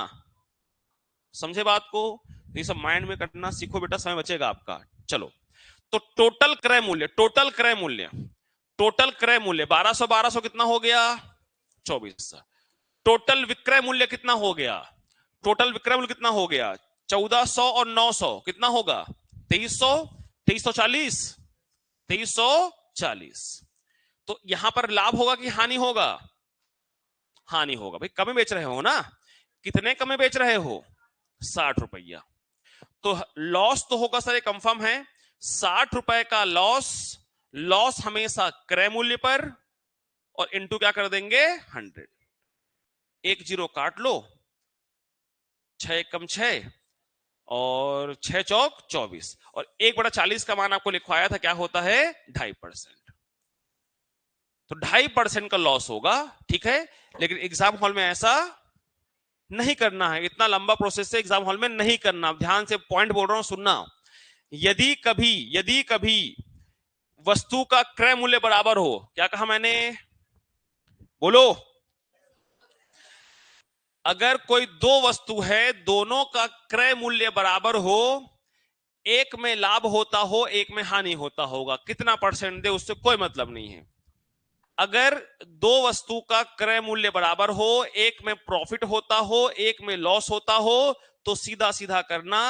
समझे बात को? ये सब माइंड में करना सीखो बेटा, समय बचेगा आपका। चलो, तो टोटल क्रय मूल्य, टोटल क्रय मूल्य, टोटल क्रय मूल्य 1200 1200 कितना हो गया? 24। टोटल विक्रय मूल्य कितना हो गया? टोटल विक्रय मूल्य कितना हो गया? 1400 और 900 कितना होगा? 2300, 2340, 2340। तो यहां पर लाभ होगा कि हानि होगा? हानि होगा भाई, कम बेच रहे हो ना। कितने कम बेच रहे हो? 60 रुपया। तो लॉस तो होगा सर, कंफर्म है। 60 रुपए का लॉस, लॉस हमेशा क्रय मूल्य पर, और इनटू क्या कर देंगे? 100। एक जीरो काट लो, 6 कम 6 और 6 चौक 24, और 1/40 का मान आपको लिखवाया था, क्या होता है? 2.5%। तो 2.5% का लॉस होगा, ठीक है। लेकिन एग्जाम हॉल में ऐसा नहीं करना है, इतना लंबा प्रोसेस से एग्जाम हॉल में नहीं करना। ध्यान से पॉइंट बोल रहा हूं, सुनना। यदि कभी वस्तु का क्रय मूल्य बराबर हो, क्या कहा मैंने? बोलो। अगर कोई दो वस्तु है, दोनों का क्रय मूल्य बराबर हो, एक में लाभ होता हो, एक में हानि होता होगा, कितना परसेंट दे उससे कोई मतलब नहीं है। अगर दो वस्तु का क्रय मूल्य बराबर हो, एक में प्रॉफिट होता हो, एक में लॉस होता हो, तो सीधा सीधा करना,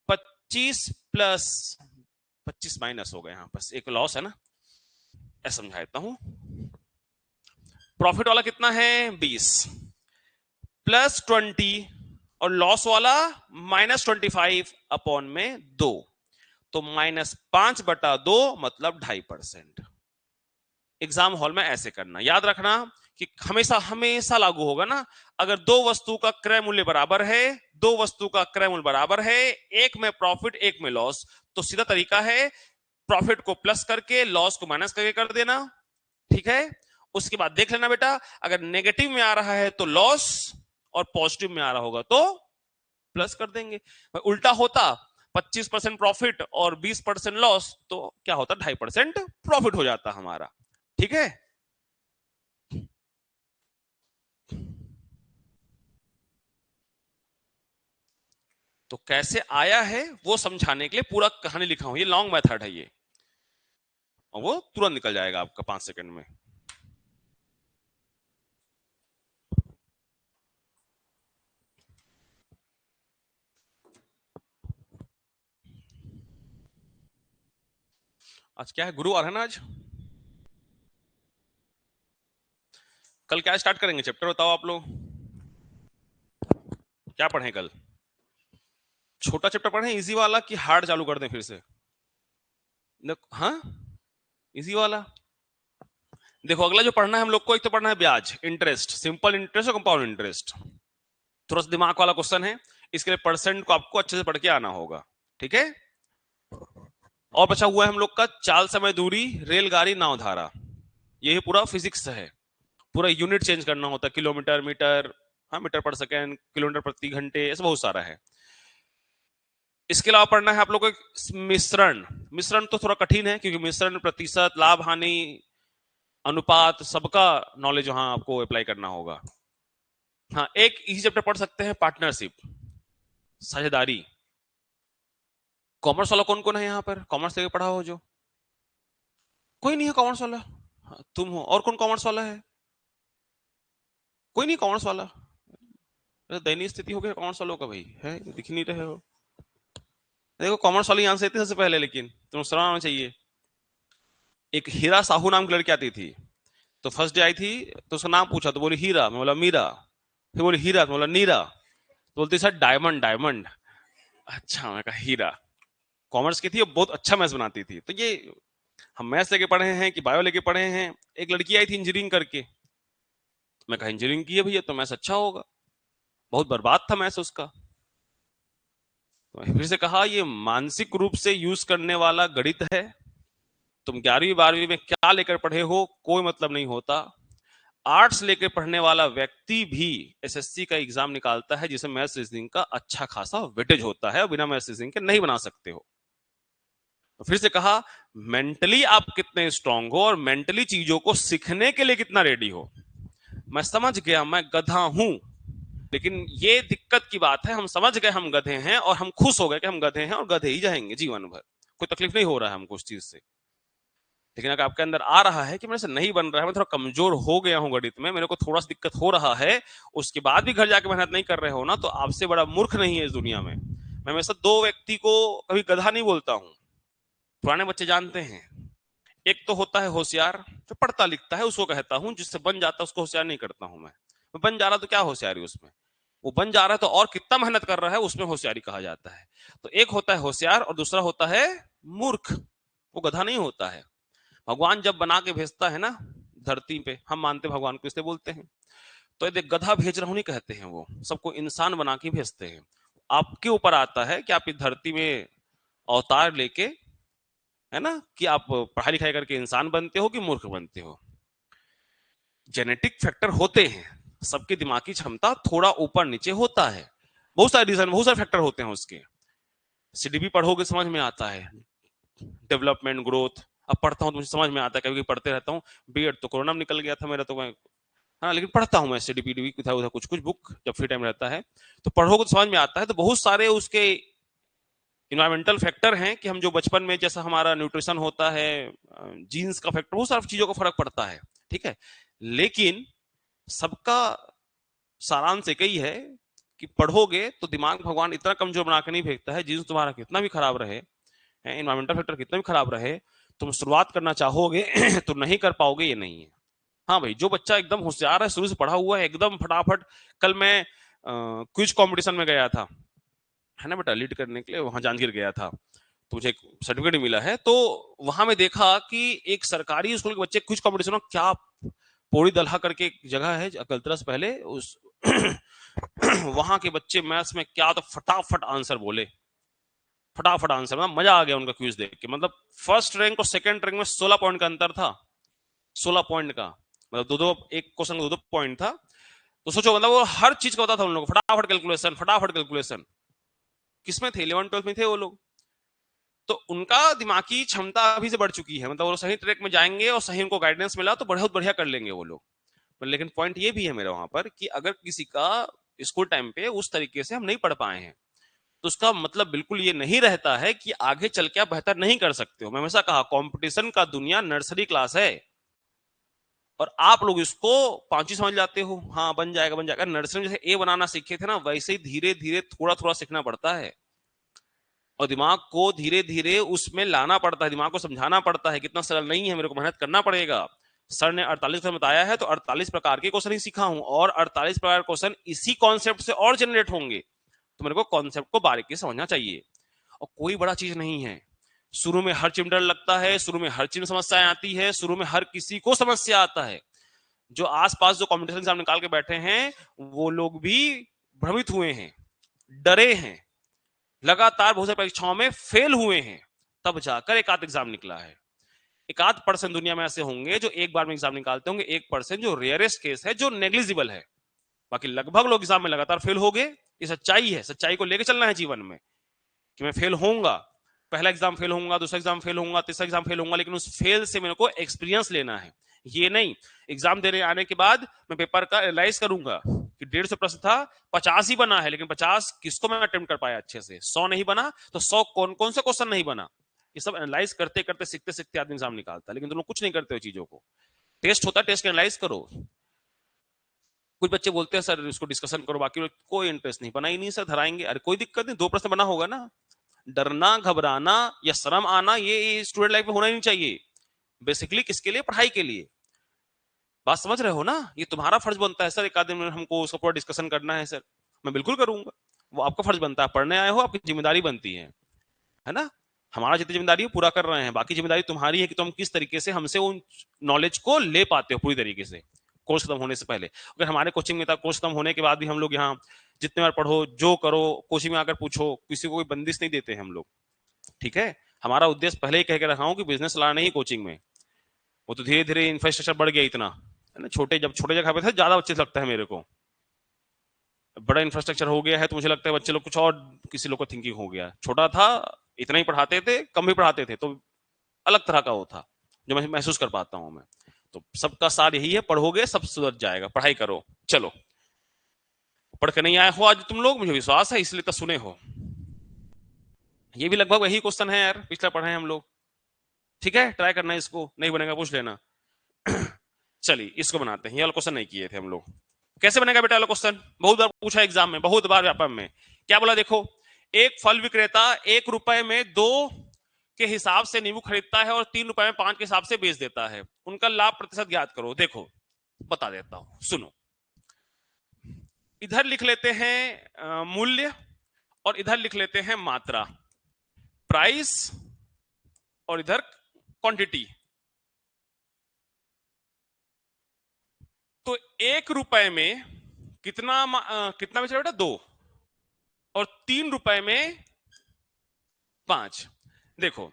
25 प्लस 25 माइनस हो गए, यहां बस एक लॉस है ना, ऐसा समझा देता हूं। प्रॉफिट वाला कितना है? 20 प्लस 20, और लॉस वाला -25 अपॉन में 2, तो -5/2 मतलब 2.5%। एग्जाम हॉल में ऐसे करना, याद रखना कि हमेशा हमेशा लागू होगा ना। अगर दो वस्तु का क्रय मूल्य बराबर है, दो वस्तु का क्रय मूल्य बराबर है, एक में प्रॉफिट एक में लॉस, तो सीधा तरीका है प्रॉफिट को प्लस करके लॉस को माइनस करके कर देना, ठीक है। उसके बाद देख लेना बेटा, अगर नेगेटिव में आ रहा है तो लॉस, और पॉजिटिव में आ रहा होगा तो प्लस कर देंगे। उल्टा होता 25% प्रॉफिट और 20% लॉस, तो क्या होता? 2.5% प्रॉफिट हो जाता हमारा, ठीक है। तो कैसे आया है वो समझाने के लिए पूरा कहानी लिखा हूं, ये लॉन्ग मेथड है ये, और वो तुरंत निकल जाएगा आपका 5 सेकंड में। आज क्या है? गुरुवार है ना आज। कल क्या स्टार्ट करेंगे चैप्टर, बताओ आप लोग, क्या पढ़ें कल? छोटा चैप्टर पढ़ें इजी वाला, कि हार्ड चालू कर दें फिर से? हाँ, इजी वाला। देखो, अगला जो पढ़ना है हम लोग को, एक तो पढ़ना है ब्याज, इंटरेस्ट, सिंपल इंटरेस्ट और कंपाउंड इंटरेस्ट। थोड़ा सा दिमाग वाला क्वेश्चन है, इसके लिए परसेंट को आपको अच्छे से पढ़ के आना होगा, ठीक है। और बचा हुआ है हम लोग का चाल, समय, दूरी, रेलगाड़ी, नाव, धारा। यही पूरा फिजिक्स है। पूरा यूनिट चेंज करना होता है, किलोमीटर, मीटर, हाँ मीटर पर सेकेंड, किलोमीटर प्रति घंटे, ऐसा बहुत सारा है। इसके अलावा पढ़ना है आप लोगों को मिश्रण। मिश्रण तो थोड़ा कठिन है, क्योंकि मिश्रण, प्रतिशत, लाभ, हानि, अनुपात, सबका नॉलेज वहां आपको अप्लाई करना होगा। हाँ, एक इसी चैप्टर पढ़ सकते हैं, पार्टनरशिप, साझेदारी। कॉमर्स वाला कौन कौन है यहाँ पर? कॉमर्स लेके पढ़ा हो जो? कोई नहीं है कॉमर्स वाला? हाँ, तुम हो। और कौन कॉमर्स वाला है? कोई नहीं कॉमर्स वाला? दयनीय स्थिति हो गई कॉमर्स वालों का भाई, है दिख नहीं रहे हो। देखो, कॉमर्स वाली आंसर थी सबसे पहले, लेकिन तुम शर्म आना चाहिए। एक हीरा साहू नाम की लड़की आती थी, तो फर्स्ट डे आई थी, तो उसका नाम पूछा, तो बोली हीरा, मैं बोला मीरा। फिर बोली हीरा, तो बोला नीरा। तो बोलती सर डायमंड डायमंड। अच्छा, मैं कहा हीरा। कॉमर्स की थी, वो बहुत अच्छा मैथ्स बनाती थी। तो ये हम मैथ्स लेके पढ़े हैं कि बायो लेके पढ़े हैं? एक लड़की आई थी इंजीनियरिंग करके, मैं कहा इंजीनियरिंग की है भैया तो मैथ्स अच्छा होगा। बहुत बर्बाद था मैथ्स उसका। तो फिर से कहा ये मानसिक रूप से यूज करने वाला गणित है, तुम 11वीं 12वीं में क्या लेकर पढ़े हो कोई मतलब नहीं होता। आर्ट्स लेकर पढ़ने वाला व्यक्ति भी एसएससी का एग्जाम निकालता है जिसमें मैथ्स रीजनिंग का अच्छा खासा वेटेज होता है और बिना मैथ्स रीजनिंग के नहीं बना सकते हो। तो फिर से कहा, मेंटली आप कितने स्ट्रांग हो और मेंटली चीजों को सीखने के लिए कितना रेडी हो। मैं समझ गया मैं गधा हूं, लेकिन ये दिक्कत की बात है, हम समझ गए हम गधे हैं और हम खुश हो गए कि हम गधे हैं और गधे ही जाएंगे जीवन भर, कोई तकलीफ नहीं हो रहा है हमको उस चीज से। लेकिन अगर आपके अंदर आ रहा है कि मेरे से नहीं बन रहा है, मैं थोड़ा कमजोर हो गया हूं गणित में, मेरे को थोड़ा सा दिक्कत हो रहा है, उसके बाद भी घर जाके मेहनत नहीं कर रहे हो ना, तो आपसे बड़ा मूर्ख नहीं है इस दुनिया में। मैं हमेशा दो व्यक्ति को कभी गधा नहीं बोलता हूं, पुराने बच्चे जानते हैं। एक तो होता है होशियार, जो पढ़ता लिखता है उसको कहता हूं, जिससे बन जाता है उसको होशियार नहीं करता हूं मैं। बन जा रहा तो क्या होशियारी उसमें, वो बन जा रहा है तो और कितना मेहनत कर रहा है उसमें होशियारी कहा जाता है। तो एक होता है होशियार और दूसरा होता है मूर्ख, वो गधा नहीं होता है। भगवान जब बना के भेजता है ना धरती पे, हम मानते भगवान को इसलिए बोलते हैं, तो ये गधा भेज रहा हूं नहीं कहते हैं, वो सबको इंसान बना के भेजते हैं। आपके ऊपर आता है कि आप इस धरती में अवतार लेके, है ना, कि आप पढ़ाई लिखाई करके इंसान बनते हो कि मूर्ख बनते हो। जेनेटिक फैक्टर होते हैं, सबकी दिमागी क्षमता थोड़ा ऊपर नीचे होता है, बहुत सारे रीजन, बहुत सारे फैक्टर होते हैं उसके। सीडीपी पढ़ोगे समझ में आता है, डेवलपमेंट ग्रोथ। अब पढ़ता हूँ तो मुझे समझ में आता है, कभी कभी पढ़ते रहता हूँ। बीएड तो कोरोना में निकल गया था मेरा, तो मैं, हाँ, लेकिन पढ़ता हूँ मैं सीडीपी उधर उधर कुछ कुछ बुक जब फ्री टाइम रहता है, तो पढ़ोगे तो समझ में आता है। तो बहुत सारे उसके इन्वायरमेंटल फैक्टर हैं कि हम जो बचपन में जैसा हमारा न्यूट्रिशन होता है, जीन्स का फैक्टर, बहुत सारी चीजों का फर्क पड़ता है, ठीक है। लेकिन सबका सारांश एक ही है कि पढ़ोगे तो दिमाग भगवान इतना कमजोर बना के नहीं भेजता है, जीन्स तुम्हारा कितना भी खराब रहे, इन्वायरमेंटल फैक्टर कितना भी खराब रहे, तुम शुरुआत करना चाहोगे तो नहीं कर पाओगे, ये नहीं है। हाँ भाई, जो बच्चा एकदम होशियार है, शुरू से पढ़ा हुआ है एकदम फटाफट। कल मैं क्विज कंपटीशन में गया था, है ना बेटा, लीड करने के लिए वहां जांजगीर गया था, तो मुझे एक सर्टिफिकेट मिला है। तो वहां मैं देखा कि एक सरकारी स्कूल के बच्चे क्विज कंपटीशन में, क्या पौड़ी दलहा करके एक जगह है अकलतरा से पहले, उस वहां के बच्चे मैथ्स में क्या तो फटाफट आंसर बोले, फटाफट आंसर, मतलब मजा आ गया उनका क्विज देख के। मतलब फर्स्ट रैंक और सेकंड रैंक में 16 पॉइंट का अंतर था, 16 पॉइंट का, मतलब दो दो, एक क्वेश्चन का दो दो पॉइंट था। तो सोचो, मतलब वो हर चीज का पता था उन लोगों को, फटाफट कैलकुलेशन, फटाफट कैलकुलेशन। किसमें थे, 11 12 में थे वो लोग। तो उनका दिमागी क्षमता अभी से बढ़ चुकी है, मतलब वो सही ट्रैक में जाएंगे और सही उनको गाइडेंस मिला तो बहुत बढ़िया कर लेंगे वो लोग। लेकिन पॉइंट ये भी है मेरा वहां पर कि अगर किसी का स्कूल टाइम पे उस तरीके से हम नहीं पढ़ पाए हैं, तो उसका मतलब बिल्कुल ये नहीं रहता है कि आगे चल के आप बेहतर नहीं कर सकते हो। मैं हमेशा कहा, कंपटीशन का दुनिया नर्सरी क्लास है, और आप लोग इसको पांचवी समझ जाते हो, हाँ बन जाएगा बन जाएगा। नर्सरी में जैसे ए बनाना सीखे थे ना, वैसे ही धीरे धीरे थोड़ा थोड़ा सीखना पड़ता है, और दिमाग को धीरे धीरे उसमें लाना पड़ता है, दिमाग को समझाना पड़ता है कितना सरल नहीं है, मेरे को मेहनत करना पड़ेगा। सर ने 48 क्वेश्चन बताया है, तो 48 प्रकार के क्वेश्चन ही सीखा हूं, और 48 प्रकार क्वेश्चन इसी कॉन्सेप्ट से और जनरेट होंगे, तो मेरे को कॉन्सेप्ट को बारीकी से समझना चाहिए। और कोई बड़ा चीज नहीं है, शुरू में हर चीज में डर लगता है, शुरू में हर चीज में समस्याएं आती है, शुरू में हर किसी को समस्या आता है। जो आसपास जो कॉम्पिटिशन एग्जाम निकाल के बैठे हैं, वो लोग भी भ्रमित हुए हैं, डरे हैं, लगातार बहुत सारी परीक्षाओं में फेल हुए हैं, तब जाकर एक आध एग्जाम निकला है। एक आध परसेंट दुनिया में ऐसे होंगे जो एक बार में एग्जाम निकालते होंगे, 1% जो रेयरेस्ट केस है, जो नेग्लिजिबल है। बाकी लगभग लोग एग्जाम में लगातार फेल हो गए। ये सच्चाई है, सच्चाई को लेकर चलना है जीवन में कि मैं फेल होऊंगा, पहला एग्जाम फेल होऊंगा, दूसरा एग्जाम फेल होऊंगा, तीसरा एग्जाम फेल होऊंगा, लेकिन उस फेल से मेरे को एक्सपीरियंस लेना है। ये नहीं एग्जाम देने आने के बाद मैं पेपर का एनालाइज करूंगा कि 150 प्रश्न था, 50 ही बना है, लेकिन 50 किसको मैं अटेम्प्ट कर पाया अच्छे से, 100 नहीं बना तो 100 कौन कौन से क्वेश्चन नहीं बना। ये सब एनालाइज करते करते सीखते सीखते आदमी एग्जाम निकालता है, लेकिन तुम लोग कुछ नहीं करते हो चीजों को। टेस्ट होता है, टेस्ट एनालाइज करो। कुछ बच्चे बोलते हैं सर इसको डिस्कशन करो, बाकी कोई इंटरेस्ट नहीं, बना ही नहीं सर, धराएंगे। अरे कोई दिक्कत नहीं, 2 प्रश्न बना होगा ना। डरना, घबराना या शर्म आना ये स्टूडेंट लाइफ में होना ही नहीं चाहिए। बेसिकली किसके लिए, पढ़ाई के लिए। बात समझ रहे हो ना, ये तुम्हारा फर्ज बनता है सर, एक आधे में हमको उसका पूरा डिस्कशन करना है सर, मैं बिल्कुल करूंगा। वो आपका फर्ज बनता है, पढ़ने आए हो, आपकी जिम्मेदारी बनती है ना। हमारा जितनी जिम्मेदारी है पूरा कर रहे हैं, बाकी जिम्मेदारी तुम्हारी है कि तुम किस तरीके से हमसे उन नॉलेज को ले पाते हो पूरी तरीके से, कोर्स खत्म होने से पहले। अगर हमारे कोचिंग में था, कोर्स खत्म होने के बाद भी हम लोग यहाँ जितने बार पढ़ो, जो करो, कोचिंग में आकर पूछो, किसी को कोई बंदिश नहीं देते हैं हम लोग, ठीक है। हमारा उद्देश्य पहले ही कह के रखा हूं कि बिजनेस लाना नहीं कोचिंग में, वो तो धीरे धीरे इंफ्रास्ट्रक्चर बढ़ गया इतना, है ना। जब छोटे जगह पे थे ज्यादा अच्छे लगता है मेरे को, बड़ा इंफ्रास्ट्रक्चर हो गया है तो मुझे लगता है बच्चे लोग कुछ और किसी लोग को थिंकिंग हो गया। छोटा था, इतना ही पढ़ाते थे, कम भी पढ़ाते थे, तो अलग तरह का वो था जो मैं महसूस कर पाता हूं मैं। तो सबका सार यही है, पढ़ोगे सब सुधर जाएगा, पढ़ाई करो। चलो, पढ़ के नहीं आए हो आज तुम लोग, मुझे विश्वास है, इसलिए तो सुने हो। ये भी लगभग वही क्वेश्चन है यार, पिछला पढ़े हैं हम लोग। ठीक है, ट्राई करना, इसको नहीं बनेगा पूछ लेना। चलिए इसको बनाते हैं, ये वाला क्वेश्चन नहीं किए थे हम लोग। कैसे बनेगा बेटा वाला क्वेश्चन, बहुत बार पूछा एग्जाम में, बहुत बार व्यापम में। क्या बोला देखो, एक फल विक्रेता 1 रुपए में 2 के हिसाब से नींबू खरीदता है और 3 रुपए में 5 के हिसाब से बेच देता है, उनका लाभ प्रतिशत ज्ञात करो। देखो बता देता हूं, सुनो। इधर लिख लेते हैं मूल्य, और इधर लिख लेते हैं मात्रा, प्राइस, और इधर क्वांटिटी। तो 1 रुपए में कितना बेचा बेटा, 2, और 3 रुपए में 5। देखो,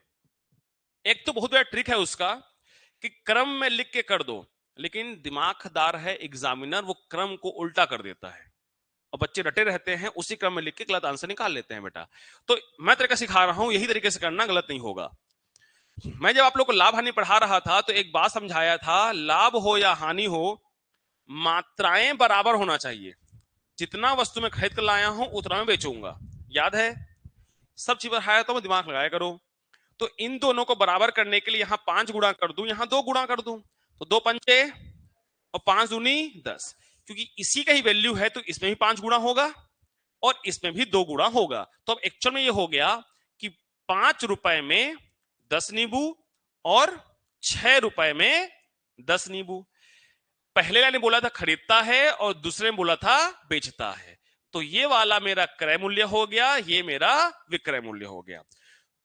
एक तो बहुत बड़ा ट्रिक है उसका कि क्रम में लिख के कर दो, लेकिन दिमागदार है एग्जामिनर, वो क्रम को उल्टा कर देता है और बच्चे रटे रहते हैं, उसी क्रम में लिख के गलत आंसर निकाल लेते हैं बेटा। तो मैं तरीका सिखा रहा हूं, यही तरीके से करना, गलत नहीं होगा। मैं जब आप लोग को लाभ हानि पढ़ा रहा था तो एक बात समझाया था, लाभ हो या हानि हो, मात्राएं बराबर होना चाहिए। जितना वस्तु में खरीद कर लाया हूं उतना मैं बेचूंगा, याद है। सब चीज बढ़ाया तो दिमाग लगाया करो। तो इन दोनों को बराबर करने के लिए यहां 5 गुणा कर दूं, यहां 2 गुणा कर दूं, तो 2 पंचे और 5 दूनी 10, क्योंकि इसी का ही वैल्यू है तो इसमें भी 5 गुणा होगा और इसमें भी 2 गुणा होगा। तो अब एक्चुअल में ये हो गया कि 5 रुपए में 10 नींबू और 6 रुपए में 10 नींबू। पहले वाले ने बोला था खरीदता है और दूसरे ने बोला था बेचता है, तो ये वाला मेरा क्रय मूल्य हो गया, ये मेरा विक्रय मूल्य हो गया।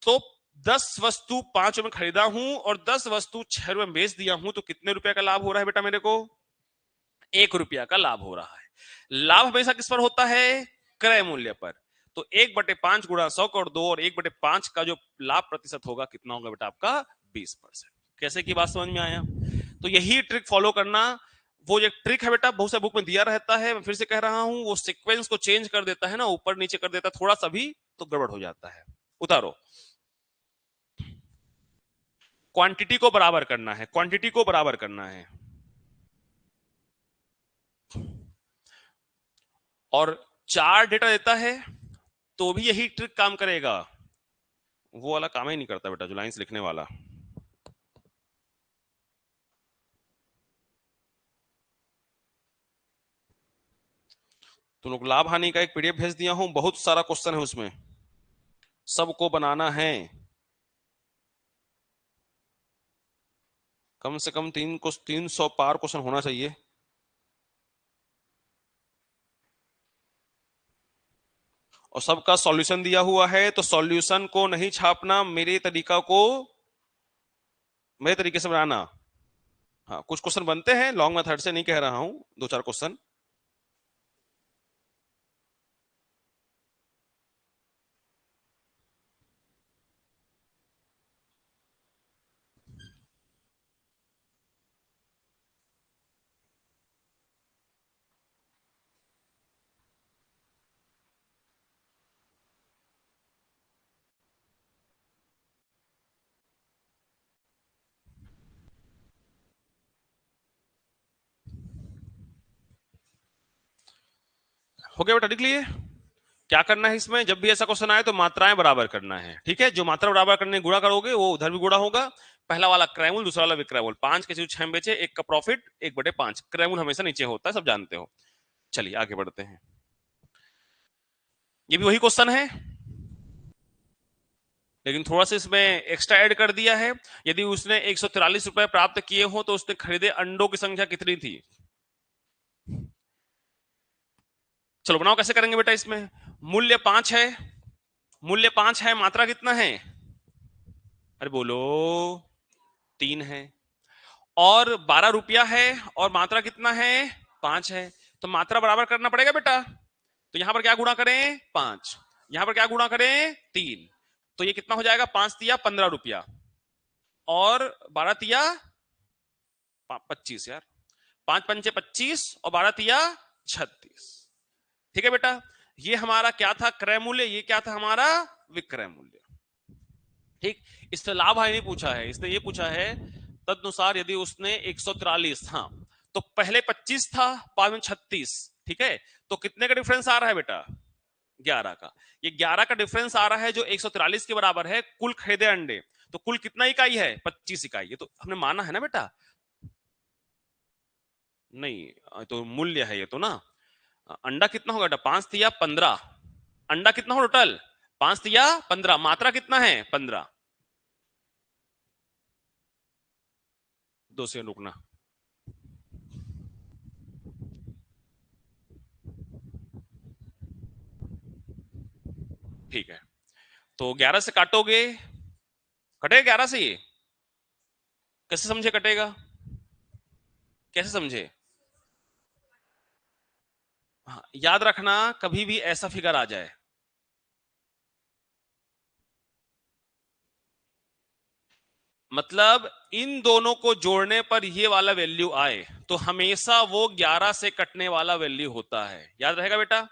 तो 10 वस्तु 5 में खरीदा हूं और 10 वस्तु 6 रुपए में बेच दिया हूं, तो कितने रुपए का लाभ हो रहा है बेटा मेरे को, 1 रुपया का लाभ हो रहा है। लाभ हमेशा किस पर होता है, क्रय मूल्य पर। तो 1/5 गुणा 100 कर दो, और 1/5 का जो लाभ प्रतिशत होगा कितना होगा बेटा आपका, 20%। कैसे की बात समझ में आया। तो यही ट्रिक फॉलो करना। वो एक ट्रिक है बेटा, बहुत से बुक में दिया रहता है, मैं फिर से कह रहा हूं, वो सीक्वेंस को चेंज कर देता है ना, ऊपर नीचे कर देता है थोड़ा सा भी, तो गड़बड़ हो जाता है। उतारो, क्वांटिटी को बराबर करना है, क्वांटिटी को बराबर करना है। और 4 डेटा देता है तो भी यही ट्रिक काम करेगा, वो वाला काम ही नहीं करता बेटा जो लाइंस लिखने वाला। तुम लोग लाभ हानि का एक पीडीएफ भेज दिया हूं, बहुत सारा क्वेश्चन है उसमें, सबको बनाना है। कम से कम 300 पार क्वेश्चन होना चाहिए। और सबका सॉल्यूशन दिया हुआ है, तो सॉल्यूशन को नहीं छापना, मेरे तरीके से बनाना। हाँ, कुछ क्वेश्चन बनते हैं लॉन्ग मेथड से, नहीं कह रहा हूं, 2-4 क्वेश्चन। हो गया बेटा, लिख लिए। क्या करना है इसमें, जब भी ऐसा क्वेश्चन आए तो मात्राएं बराबर करना है, ठीक है। जो मात्रा बराबर करने गुणा करोगे वो उधर भी गुणा होगा। पहला वाला क्रयमूल, दूसरा वाला विक्रयमूल। 5 के 6 में बेचे, 1 का प्रॉफिट, 1/5। क्रयमूल हमेशा नीचे होता है, सब जानते हो। चलिए आगे बढ़ते हैं। ये भी वही क्वेश्चन है, लेकिन थोड़ा सा इसमें एक्स्ट्रा ऐड कर दिया है। यदि उसने 143 रुपए प्राप्त किए हो तो उसने खरीदे अंडों की संख्या कितनी थी। चलो बनाओ, कैसे करेंगे बेटा इसमें। मूल्य 5 है, मूल्य 5 है, मात्रा कितना है, अरे बोलो, 3 है। और 12 रुपया है और मात्रा कितना है, 5 है। तो मात्रा बराबर करना पड़ेगा बेटा। तो यहां पर क्या गुणा करें, 5, यहां पर क्या गुणा करें, 3। तो तो ये कितना हो जाएगा, 5 तिया 15 रुपया और 12 तिया 25 यार, 5 पंचे 25 और 12 तिया 36। ठीक है बेटा, ये हमारा क्या था, क्रय मूल्य, ये क्या था हमारा विक्रय मूल्य। ठीक, इससे लाभ हानि नहीं पूछा है, इसने ये पूछा है तदनुसार यदि उसने 143, हाँ तो पहले 25 था, बाद में 36, ठीक है, तो कितने का डिफरेंस आ रहा है बेटा, 11 का। ये 11 का डिफरेंस आ रहा है जो 143 के बराबर है कुल खरीदे अंडे, तो कुल कितना इकाई है, 25 इकाई। ये तो हमने माना है ना बेटा, नहीं तो मूल्य है ये तो ना। अंडा कितना होगा बेटा, 5 तिया 15, अंडा कितना हो टोटल, 5 तिया 15, मात्रा कितना है 15। 2 सेकंड रुकना, ठीक है, तो 11 से काटोगे, कटेगा 11 से, ये कैसे समझे कटेगा, कैसे समझे, हाँ, याद रखना कभी भी ऐसा फिगर आ जाए, मतलब इन दोनों को जोड़ने पर ये वाला वैल्यू आए तो हमेशा वो 11 से कटने वाला वैल्यू होता है, याद रहेगा बेटा।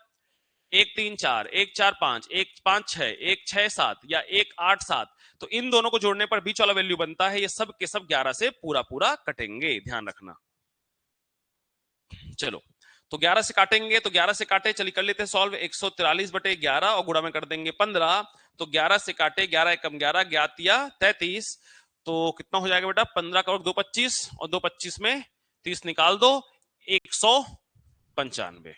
1 3 4, 1 4 5, 1 5 6, 1 6 7 या 1 8 7, तो इन दोनों को जोड़ने पर बीच वाला वैल्यू बनता है, ये सब के सब 11 से पूरा पूरा कटेंगे, ध्यान रखना। चलो, तो 11 से काटेंगे, तो 11 से काटे, चलिए कर लेते हैं सॉल्व। 143 बटे 11 और गुणा में कर देंगे 15, तो 11 से काटे, 11 एकम 11, 11 33, तो कितना हो जाएगा बेटा, 15 का 2 25 और 2 25 में 30 निकाल दो, 195,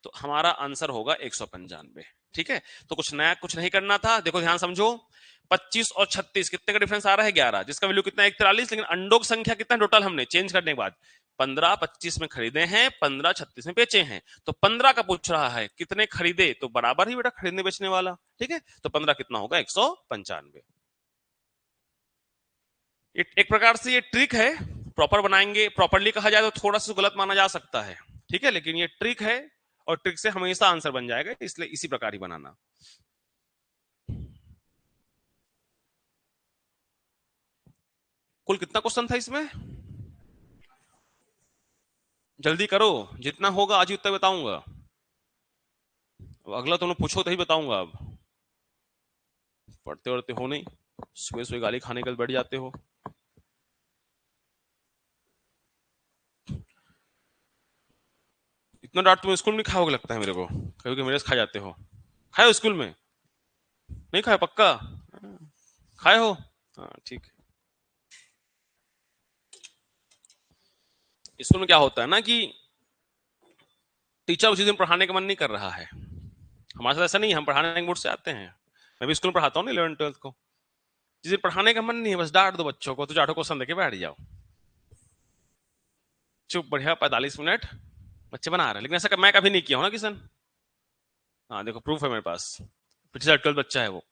तो हमारा आंसर होगा 195। ठीक है, तो कुछ नया कुछ नहीं करना था, देखो ध्यान समझो, 25 और 36 कितने का डिफरेंस आ रहा है, 11, जिसका वैल्यू कितना है 143, लेकिन अंडों की संख्या कितना टोटल हमने चेंज करने के बाद 15 25 में खरीदे हैं, 15 36 में बेचे हैं, तो 15 का पूछ रहा है कितने खरीदे, तो बराबर ही बेटा खरीदने बेचने वाला। ठीक है, तो 15 कितना होगा 195। एक प्रकार से ये ट्रिक है, प्रॉपर बनाएंगे, प्रॉपरली कहा जाए तो थोड़ा सा गलत माना जा सकता है, ठीक है, लेकिन ये ट्रिक है और ट्रिक से हमेशा आंसर बन जाएगा, इसलिए इसी प्रकार ही बनाना। कुल कितना क्वेश्चन था इसमें, जल्दी करो, जितना होगा आज ही उतना बताऊंगा, अगला तुम पूछो तो ही बताऊंगा। अब पढ़ते वढ़ते हो नहीं, सुबह सुबह गाली खाने के बैठ जाते हो। इतना डांट तुम स्कूल में खाओगे लगता है मेरे को, कभी कभी मेरे से खा जाते हो। खाए हो स्कूल में, नहीं खाए पक्का, खाए हो, हाँ ठीक है। स्कूल में क्या होता है ना कि टीचर उसी दिन पढ़ाने का मन नहीं कर रहा है, हमारे साथ ऐसा नहीं है, हम पढ़ाने के मूड से आते हैं, मैं भी स्कूल में पढ़ाता हूँ ना 11 12 को, जिस दिन पढ़ाने का मन नहीं है बस डांट दो बच्चों को, तो 8 क्वेश्चन देके बैठ जाओ, चुप बढ़िया 45 मिनट बच्चे बना रहे हैं, लेकिन ऐसा मैं कभी नहीं किया हूँ ना किशन, हाँ देखो प्रूफ है मेरे पास, पिछले 12 बच्चा है वो,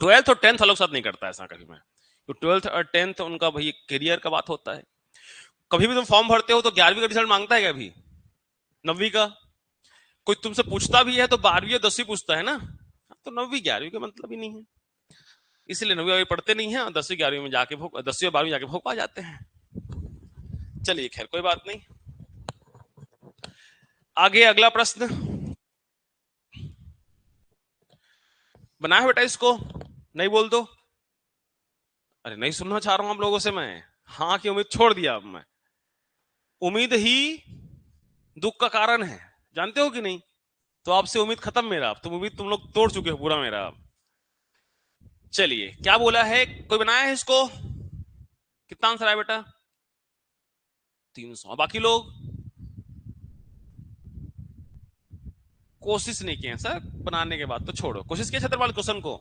12th और 10th वालों के साथ नहीं करता ऐसा कभी मैं, तो 12th और 10th उनका भाई करियर का बात होता है। कभी भी तुम फॉर्म भरते हो तो 11वीं का रिजल्ट मांगता है क्या अभी, 9वीं का, कोई तुमसे पूछता भी है तो 12वीं और 10वीं पूछता है ना, तो 9वीं 11वीं का मतलब ही नहीं है, इसलिए 9वीं पढ़ते नहीं है और 10वीं 11वीं में जाके भोग, 10वीं और 12वीं जाके भोग पा जाते हैं। चलिए खैर कोई बात नहीं, आगे अगला प्रश्न बना है बेटा, इसको नहीं बोल दो, अरे नहीं सुनना चाह रहा हूं आप लोगों से मैं, हाँ की उम्मीद छोड़ दिया अब मैं, उम्मीद ही दुख का कारण है, जानते हो कि नहीं, तो आपसे उम्मीद खत्म मेरा, अब तुम उम्मीद तुम लोग तोड़ चुके हो पूरा मेरा। चलिए क्या बोला है, कोई बनाया है इसको, कितना आंसर आया बेटा, 300, बाकी लोग कोशिश नहीं किए सर, बनाने के बाद तो छोड़ो, कोशिश किया छत्रपाल क्वेश्चन को,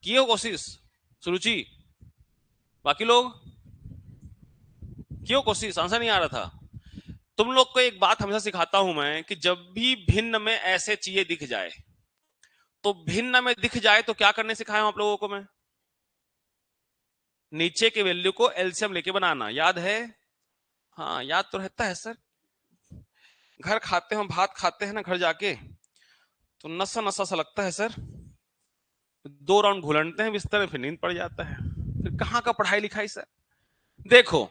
किए हो कोशिश, सुरुचि, बाकी लोग क्यों कोशिश, आंसर नहीं आ रहा था। तुम लोग को एक बात हमेशा सिखाता हूं मैं कि जब भी भिन्न में ऐसे चीजें दिख जाए, तो भिन्न में दिख जाए तो क्या करने सिखाया हूं आप लोगों को मैं, नीचे के वैल्यू को एलसीएम लेके बनाना, याद है, हाँ याद तो रहता है सर, घर खाते हैं भात खाते हैं ना घर जाके, तो नशा नशा सा लगता है सर, 2 राउंड घुलनते हैं बिस्तर में, फिर नींद पड़ जाता है। फिर कहां का पढ़ाई लिखाई सर। देखो,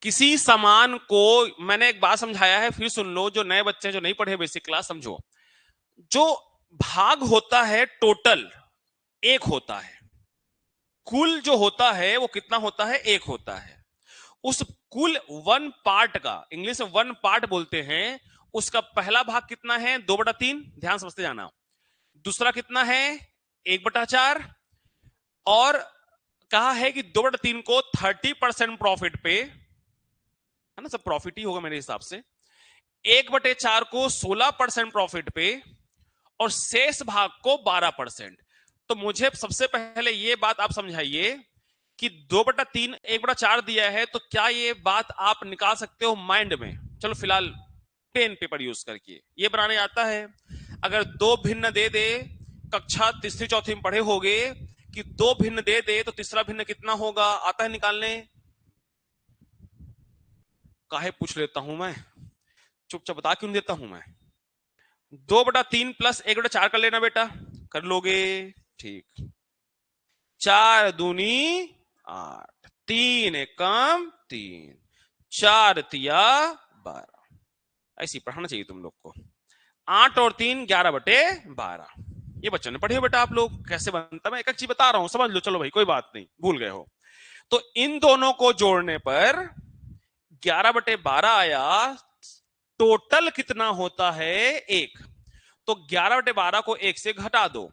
किसी सामान को, मैंने एक बात समझाया है, फिर सुन लो, जो नए बच्चे जो नहीं पढ़े बेसिक क्लास, समझो। जो भाग होता है टोटल एक होता है, कुल जो होता है वो कितना होता है, एक होता है। उस कुल वन पार्ट का, इंग्लिश में वन पार्ट बोलते हैं, उसका पहला भाग कितना है, 2/3, ध्यान समझते जाना। दूसरा कितना है, 1/4। और कहा है कि 2/3 को 30% प्रॉफिट पे, है ना, सब प्रॉफिट ही होगा मेरे हिसाब से। 1/4 को 16% प्रॉफिट पे, और शेष भाग को 12%। तो मुझे सबसे पहले ये बात आप समझाइए कि 2/3 1/4 दिया है, तो क्या ये बात आप निकाल सकते हो माइंड में? चलो फिलहाल पेन पेपर यूज करके ये बनाने आता है। अगर 2 भिन्न दे दे, कक्षा तीसरी चौथी में पढ़े होगे कि 2 भिन्न दे दे तो तीसरा भिन्न कितना होगा, आता है निकालने? काहे पूछ लेता हूं मैं, चुपचाप बता क्यों देता हूं मैं। 2/3 प्लस 1/4 कर लेना बेटा, कर लोगे? ठीक। 4 दूनी 8, 3 एकम 3, 4 तिया 12। ऐसी पढ़ाना चाहिए तुम लोग को। 8 और 3 11/12। ये बच्चों ने पढ़े हो बेटा आप लोग, कैसे बनता, मैं एक एक चीज बता रहा हूं, समझ लो। चलो भाई कोई बात नहीं, भूल गए हो तो इन दोनों को जोड़ने पर 11/12 आया। टोटल कितना होता है, 1। तो 11/12 को 1 से घटा दो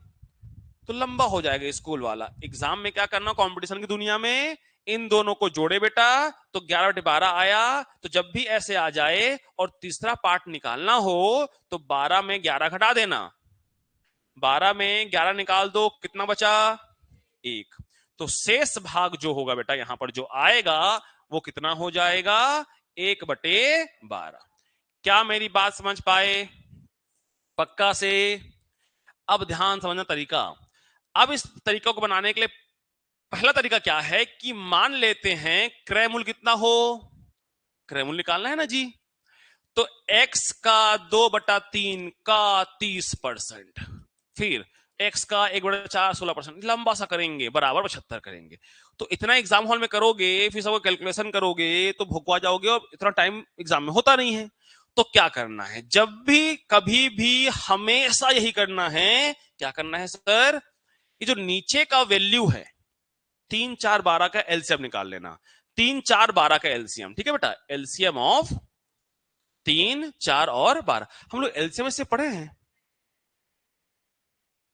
तो लंबा हो जाएगा स्कूल वाला। एग्जाम में क्या करना, कंपटीशन की दुनिया में इन दोनों को जोड़े बेटा, तो 11/12 आया। तो जब भी ऐसे आ जाए और तीसरा पार्ट निकालना हो तो 12 में 11 घटा देना, 12 में 11 निकाल दो, कितना बचा, 1। तो शेष भाग जो होगा बेटा यहां पर जो आएगा वो कितना हो जाएगा, 1/12। क्या मेरी बात समझ पाए पक्का से? अब ध्यान समझना तरीका। अब इस तरीका को बनाने के लिए पहला तरीका क्या है कि मान लेते हैं क्रय मूल्य कितना हो, क्रय मूल्य निकालना है ना जी। तो x का 2/3 का 30%, फिर x का 1/4 16%, लंबा सा करेंगे, बराबर 75 करेंगे। तो इतना एग्जाम हॉल में करोगे, फिर सब कैलकुलेशन करोगे तो भुकवा जाओगे, और इतना टाइम एग्जाम में होता नहीं है। तो क्या करना है, जब भी कभी भी हमेशा यही करना है। क्या करना है सर, ये जो नीचे का वैल्यू है 3 4 12 का एलसीएम निकाल लेना। 3 4 12 का एलसीएम, ठीक है बेटा, एलसीएम ऑफ 3 4 और 12। हम लोग एलसीएम से पढ़े हैं,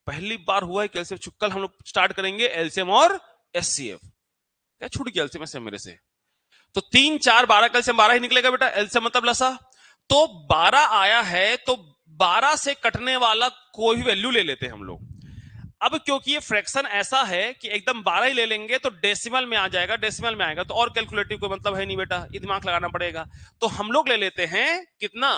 पहली बार हुआ है कि एलसीएम। कल हम लोग स्टार्ट करेंगे एलसीएम और एचसीएफ। क्या छूट गया एलसीएम से मेरे से? तो 3 4 12 का एलसीएम 12 ही निकलेगा बेटा, एलसीएम मतलब लसा। तो 12 आया है, तो 12 से कटने वाला कोई भी वैल्यू ले लेते हैं हम लोग। अब क्योंकि ये फ्रैक्शन ऐसा है कि एकदम 12 ही ले लेंगे तो डेसिमल में आ जाएगा, डेसिमल में आएगा तो और कैलकुलेटिव कोई मतलब है नहीं बेटा, ये दिमाग लगाना पड़ेगा। तो हम लोग ले लेते हैं कितना,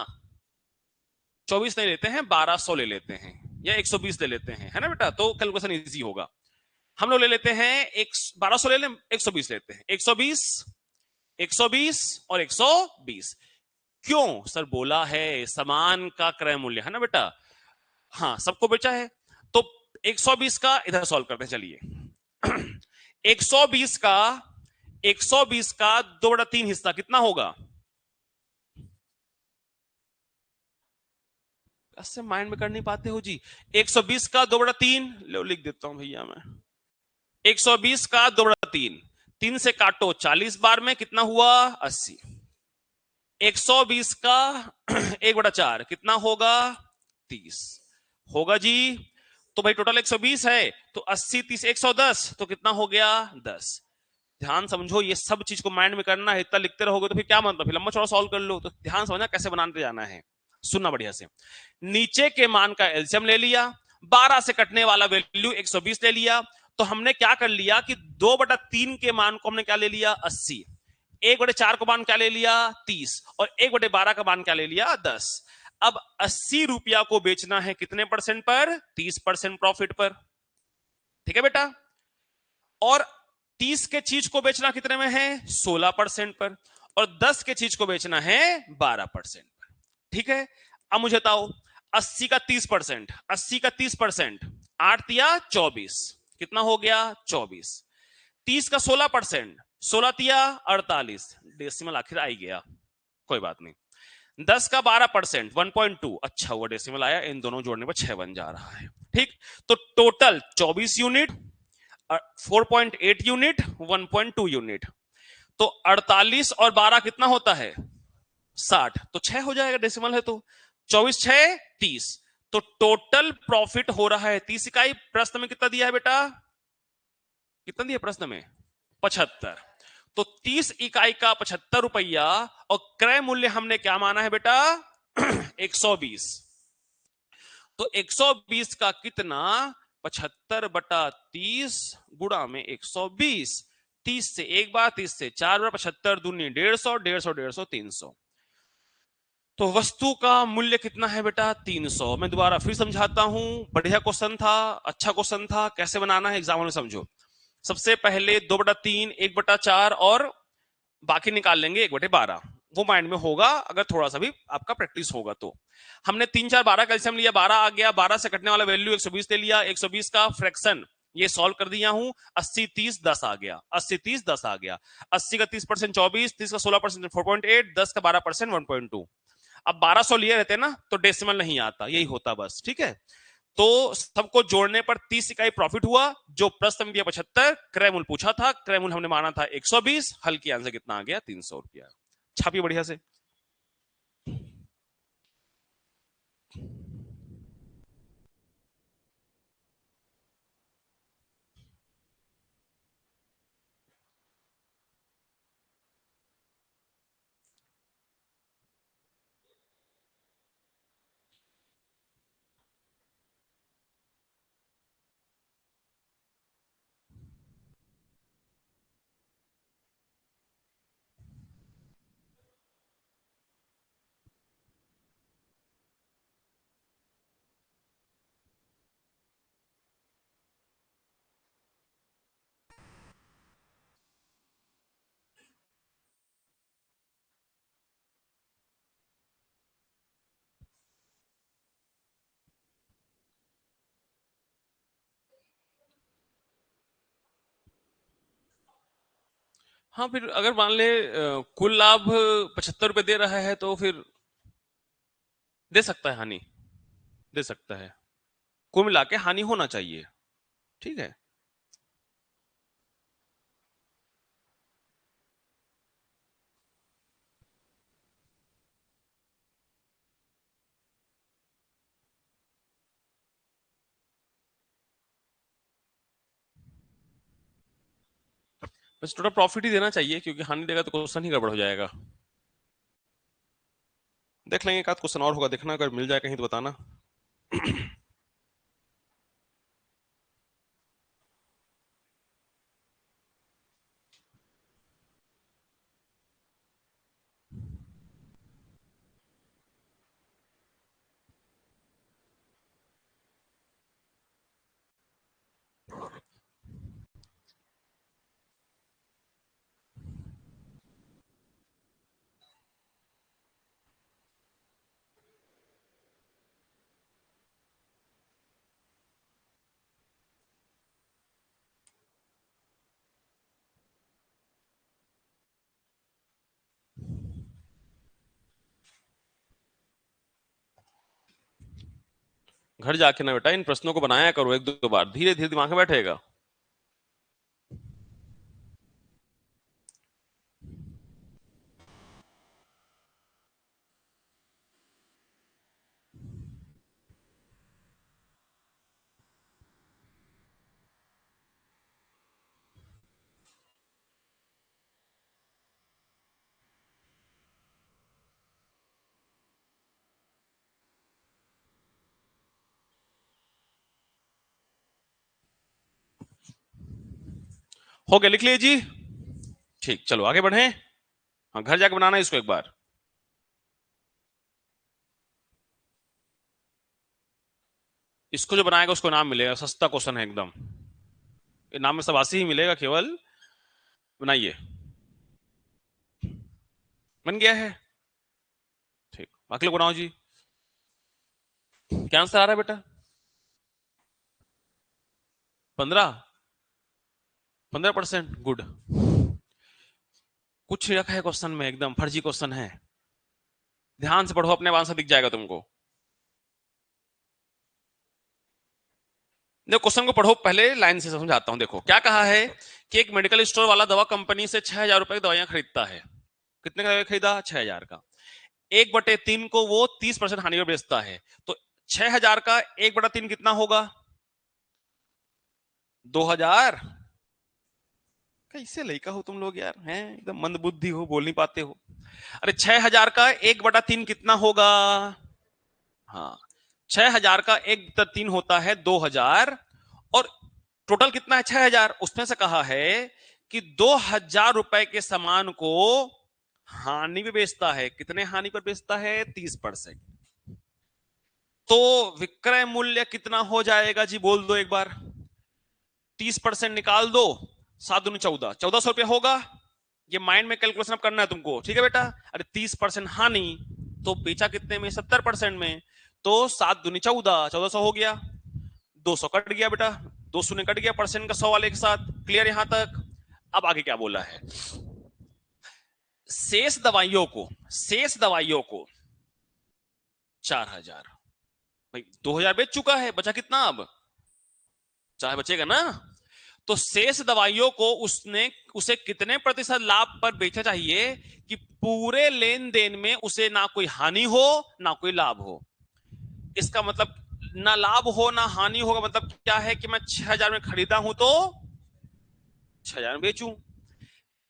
24 नहीं लेते हैं, 1200 ले लेते हैं, या 120 ले लेते हैं, है ना बेटा, तो कैलकुलेशन इजी होगा। हम लोग ले लेते हैं 1200 ले लें, 120 लेते हैं, 120 120 और 120। क्यों सर? बोला है समान का क्रय मूल्य, है ना बेटा, हाँ सबको बेचा है। तो 120 का इधर सॉल्व करते हैं, चलिए। 120 का 120 का 2/3 हिस्सा कितना होगा, ऐसे माइंड में कर नहीं पाते हो जी। 120 का 2/3 लो, लिख देता हूं भैया मैं। 120 का 2/3, 3 से काटो 40 बार में कितना हुआ, 80। 120 का 1/4 कितना होगा, 30 होगा जी। तो भाई टोटल 120 है, तो 80 30 110, तो कितना हो गया, 10। ध्यान समझो, ये सब चीज को माइंड में करना है, इतना लिखते रहोगे तो फिर क्या मतलब, फिर लंबा चौड़ा सॉल्व कर लो। तो ध्यान समझना कैसे बनाते जाना है, सुनना बढ़िया से। नीचे के मान का एलसीएम ले लिया, 12 से कटने वाला वैल्यू 120 ले लिया। तो हमने क्या कर लिया कि 2/3 के मान को हमने क्या ले लिया, 80। 1/4 का मान क्या ले लिया, 30, और 1/12 का मान क्या ले लिया, 10। अब 80 रुपया को बेचना है कितने परसेंट पर, 30% प्रॉफिट पर, ठीक है बेटा। और 30 के चीज को बेचना कितने में है, 16% पर, और 10 के चीज को बेचना है 12% पर, ठीक है। अब मुझे बताओ 80 का 30%, 80 का 30% 8 तिया 24, कितना हो गया 24। 30 का 16%, 16 तिया 48, डेसिमल आखिर आ ही गया, कोई बात नहीं। 10 का 12%, 1.2, अच्छा हुआ डेसिमल आया, इन दोनों जोड़ने पर 6 बन जा रहा है। ठीक, तो टोटल 24 यूनिट, 4.8 यूनिट, 1.2 यूनिट, तो 48 और 12 कितना होता है 60, तो 6 हो जाएगा, डेसिमल है तो 24 6 30, तो टोटल प्रॉफिट हो रहा है 30 इकाई। प्रश्न में कितना दिया है बेटा, कितना दिया प्रश्न में 75, तो 30 इकाई का 75 रुपया, और क्रय मूल्य हमने क्या माना है बेटा 120, तो 120 का कितना 75/30 गुणा में 120, 30 से एक बार, 30 से चार बार, 75 दूनी 150, 150 150 300, तो वस्तु का मूल्य कितना है बेटा 300। मैं दोबारा फिर समझाता हूं, बढ़िया क्वेश्चन था, अच्छा क्वेश्चन था, कैसे बनाना है एग्जाम में समझो। सबसे पहले 2/3, 1/4 और बाकी निकाल लेंगे 1/12, वो माइंड में होगा अगर थोड़ा सा भी आपका प्रैक्टिस होगा तो। हमने 3 4 12 कैल्शियम लिया, 12 आ गया, 12 से कटने वाला वैल्यू 120 ले लिया, 120 का फ्रैक्शन ये सॉल्व कर दिया हूं, 80 30 10 आ गया, 80 30 10 आ गया, 80 का 30% 24, 30 का 16% 4.8, 10 का 12% 1.2। अब 1200 लिए रहते ना तो डेसिमल नहीं आता, यही होता बस, ठीक है। तो सबको जोड़ने पर 30 इकाई प्रॉफिट हुआ, जो प्रश्न में दिया 75, क्रय मूल्य पूछा था, क्रय मूल्य हमने माना था 120, हल की आंसर कितना आ गया 300 रुपया। छापिए बढ़िया से। हाँ, फिर अगर मान ले कुल लाभ 75 रुपए दे रहा है तो फिर दे सकता है हानि, दे सकता है, कुल मिला के हानि होना चाहिए, ठीक है। बस टोटल प्रॉफिट ही देना चाहिए, क्योंकि हानि देगा तो क्वेश्चन ही गड़बड़ हो जाएगा। देख लेंगे, एक आध क्वेश्चन और होगा, देखना अगर मिल जाए कहीं तो बताना। घर जाके ना बेटा इन प्रश्नों को बनाया करो, एक दो बार धीरे धीरे दिमाग में बैठेगा। हो गया, लिख लीजिए जी। ठीक, चलो आगे बढ़े। हाँ, घर जाके बनाना है इसको एक बार। इसको जो बनाएगा उसको नाम मिलेगा, सस्ता क्वेश्चन है एकदम, नाम में सबासी ही मिलेगा केवल। बनाइए, बन गया है। ठीक, बाकी लोग बनाओ जी। क्या आंसर आ रहा है बेटा? 15% गुड। कुछ रखा है क्वेश्चन में, एकदम फर्जी क्वेश्चन है। ध्यान से पढ़ो, अपने आंसर दिख जाएगा तुमको। देखो क्वेश्चन को पढ़ो, पहले लाइन से समझाता हूं। देखो क्या कहा है कि एक मेडिकल स्टोर वाला दवा कंपनी से 6,000 रुपए की दवाइयां खरीदता है। कितने का खरीदा? 6,000 का। 1/3 को वो 30% हानि पर बेचता है। तो 6,000 का 1/3 कितना होगा? 2,000। कैसे लड़का हो तुम लोग यार, हैं एकदम मंदबुद्धि हो, बोल नहीं पाते हो। अरे 6,000 का 1/3 कितना होगा? हाँ, 6,000 का 1/3 होता है 2,000। और टोटल कितना है? 6,000। उसमें से कहा है कि 2,000 रुपए के सामान को हानि पे बेचता है। कितने हानि पर बेचता है? 30%। तो विक्रय मूल्य कितना हो जाएगा जी? बोल दो एक बार। 30% निकाल दो, 7 दूनी 14, 1,400 रुपया होगा। ये माइंड में कैलकुलेशन करना है तुमको, ठीक है बेटा। अरे 30% हानि, तो बेचा कितने में? 70% में। तो 7 दूनी 14, 1,400 हो गया। 200 कट गया बेटा, 200 कट गया परसेंट का 100 वाले के साथ। क्लियर यहां तक? अब आगे क्या बोला है? शेष दवाइयों को 4,000। भाई 2,000 बेच चुका है, बचा कितना अब? 4 बचेगा ना। तो शेष दवाइयों को उसने उसे कितने प्रतिशत लाभ पर बेचा चाहिए कि पूरे लेन देन में उसे ना कोई हानि हो ना कोई लाभ हो। इसका मतलब ना लाभ हो ना हानि होगा, मतलब क्या है कि मैं 6,000 में खरीदा हूं तो 6,000 में बेचूं।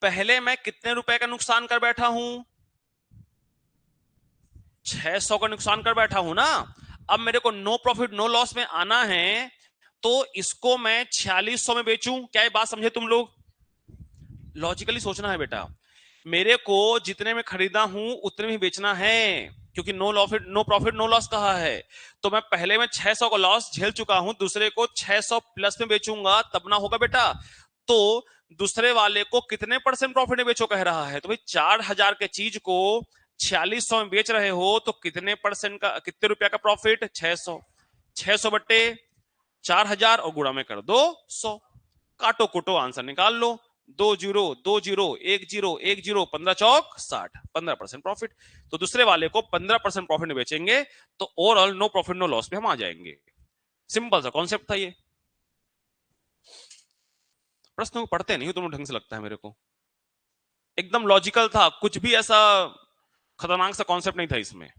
पहले मैं कितने रुपए का नुकसान कर बैठा हूं? 600 का नुकसान कर बैठा हूं ना। अब मेरे को नो प्रॉफिट नो लॉस में आना है, तो इसको मैं 4,600 में बेचूं। क्या ये बात समझे तुम लोग? लॉजिकली सोचना है बेटा। मेरे को जितने में खरीदा हूं उतने में ही बेचना है, क्योंकि नो प्रॉफिट नो लॉस कहा है। तो मैं पहले में 600 का लॉस झेल चुका हूं, दूसरे को 600 प्लस में बेचूंगा, तब ना होगा बेटा। तो दूसरे वाले को कितने परसेंट प्रॉफिट में बेचो कह रहा है? तो भाई 4,000 के चीज को 4,600 में बेच रहे हो, तो कितने परसेंट का, कितने रुपया का प्रॉफिट? 600। 600 बट्टे 4,000 और गुणा में कर दो 100। काटो कुटो आंसर निकाल लो। 2 जीरो 2 जीरो 1 जीरो 1 जीरो, 15 चौक 60, 15% प्रॉफिट। तो दूसरे वाले को 15% प्रॉफिट में बेचेंगे, तो overall no profit no loss पे हम आ जाएंगे। सिंपल सा कॉन्सेप्ट था ये। प्रश्न को पढ़ते नहीं हो तुम ढंग से, लगता है मेरे को। एकदम लॉजिकल था, कुछ भी ऐसा खतरनाक सा कॉन्सेप्ट नहीं था इसमें।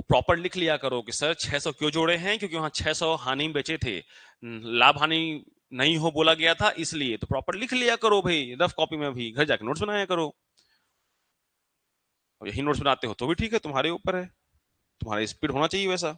प्रॉपर लिख लिया करो कि सर 600 क्यों जोड़े हैं, क्योंकि वहां 600 हानि बेचे थे, लाभ हानि नहीं हो बोला गया था, इसलिए। तो प्रॉपर लिख लिया करो भाई, रफ कॉपी में भी, घर जाकर नोट्स बनाया करो। और यही नोट्स बनाते हो तो भी ठीक है, तुम्हारे ऊपर है, तुम्हारा स्पीड होना चाहिए वैसा।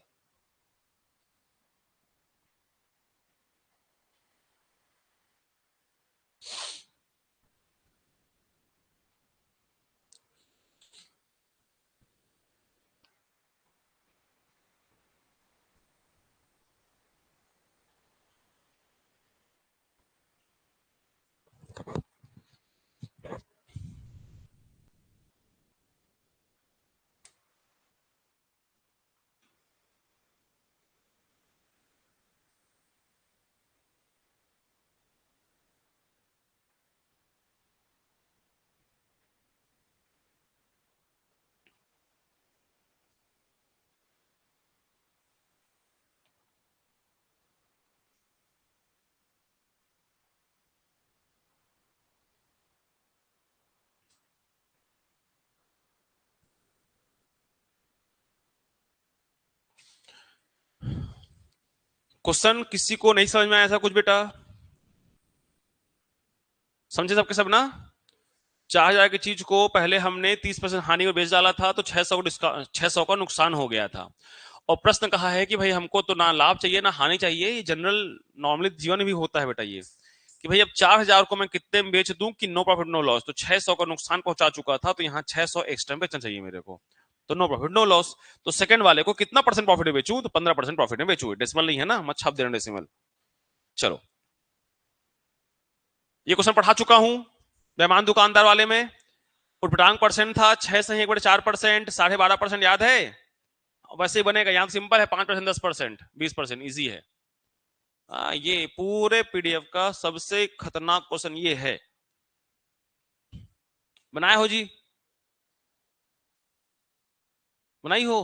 क्वेश्चन किसी को नहीं समझ में आया ऐसा कुछ बेटा? समझे सबके सब ना? 4,000 की चीज को पहले हमने 30% हानि में बेच डाला था, तो 600 का नुकसान हो गया था। और प्रश्न कहा है कि भाई हमको तो ना लाभ चाहिए ना हानि चाहिए। ये जनरल नॉर्मली जीवन में भी होता है बेटा ये, कि भाई अब 4,000 को मैं कितने में बेच दूं कि नो प्रॉफिट नो लॉस। तो 600 का नुकसान पहुंचा चुका था, तो यहाँ 600 एक्स्ट्रा बेचना चाहिए मेरे को, तो नो प्रॉफिट नो लॉस। तो सेकंड वाले को कितना परसेंट प्रॉफिट में बेचूं? तो 15% प्रॉफिट में बेचू। डेसिमल नहीं है ना, मत छाप देना डेसिमल। चलो, ये क्वेश्चन पढ़ा चुका हूं मेहमान दुकानदार वाले में। उटपटांग परसेंट था 6 से 1/4%, 12.5% याद है? वैसे ही बनेगा, यहां सिंपल है 5%, 10%, 20%, इजी है। ये पूरे पीडीएफ का सबसे खतरनाक क्वेश्चन ये है। बनाए हो जी? बनाई हो?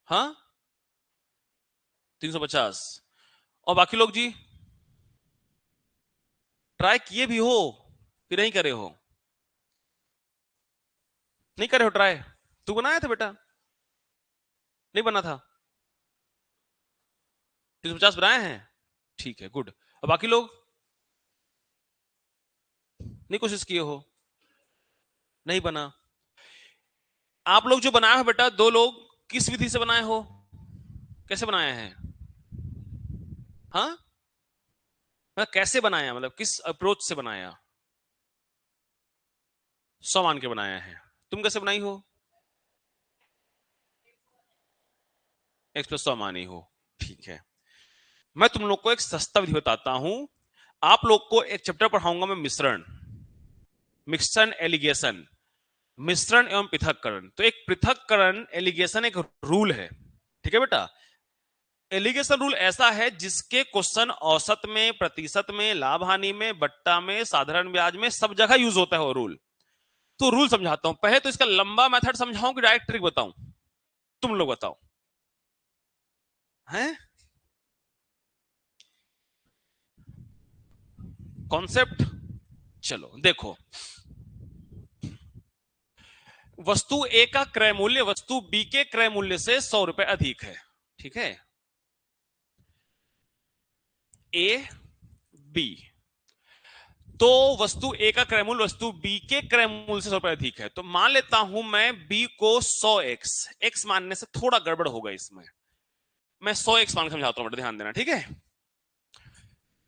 हाँ, 350। और बाकी लोग जी ट्राई किए भी हो कि नहीं करे हो? नहीं करे हो ट्राई? तू बनाया था बेटा? नहीं बना था? 350 बनाए हैं? ठीक है, गुड। और बाकी लोग नहीं कोशिश किए हो? नहीं बना? आप लोग जो बनाए हो बेटा, 2 लोग किस विधि से बनाए हो? कैसे बनाए हैं? हाँ, मतलब कैसे बनाया, मतलब किस अप्रोच से बनाया? 100 मान के बनाया है। तुम कैसे बनाई हो? x + 100 मानी हो। ठीक है, मैं तुम लोग को एक सस्ता विधि बताता हूं। आप लोग को एक चैप्टर पढ़ाऊंगा मैं, मिश्रण, मिक्सन एलिगेशन, मिश्रण एवं पृथक्करण। तो एक पृथक्करण एलिगेशन एक रूल है, ठीक है बेटा? एलिगेशन रूल ऐसा है जिसके क्वेश्चन औसत में, प्रतिशत में, लाभ हानि में, बट्टा में, साधारण ब्याज में, सब जगह यूज होता है वो रूल। तो रूल समझाता हूं पहले, तो इसका लंबा मेथड समझाऊं कि डायरेक्ट ट्रिक बताऊं? तुम लोग बताओ। हैं? कॉन्सेप्ट? चलो देखो, वस्तु ए का क्रय मूल्य वस्तु बी के क्रय मूल्य से 100 रुपए अधिक है, ठीक है? ए बी, तो वस्तु ए का क्रय मूल्य वस्तु बी के क्रय मूल्य से 100 रुपए अधिक है। तो मान लेता हूं मैं बी को 100x, x मानने से थोड़ा गड़बड़ होगा इसमें, मैं 100x मान समझाता हूं, ध्यान देना, ठीक है?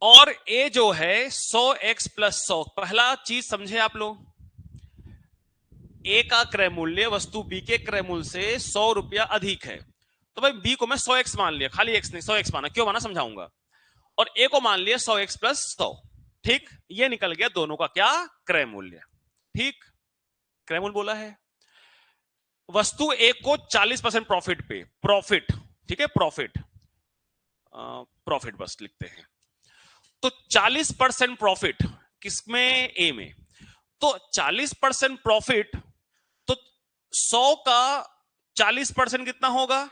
और ए जो है 100x + 100, पहला चीज समझे आप लोग, ए का क्रय मूल्य वस्तु बी के क्रय मूल्य से 100 रुपया अधिक है। तो भाई बी को मैं 100x मान लिया, खाली x नहीं, 100x माना, क्यों माना समझाऊंगा। और ए को मान लिया 100x + 100, ठीक? ये निकल गया दोनों का क्या, क्रय मूल्य, ठीक? क्रय मूल्य बोला है। वस्तु ए को 40% प्रॉफिट पे, प्रॉफिट, ठीक है, प्रॉफिट, प्रॉफिट बस लिखते हैं। तो 40% प्रॉफिट किसमें, ए में। तो 40% प्रॉफिट, तो 100 का 40% कितना होगा,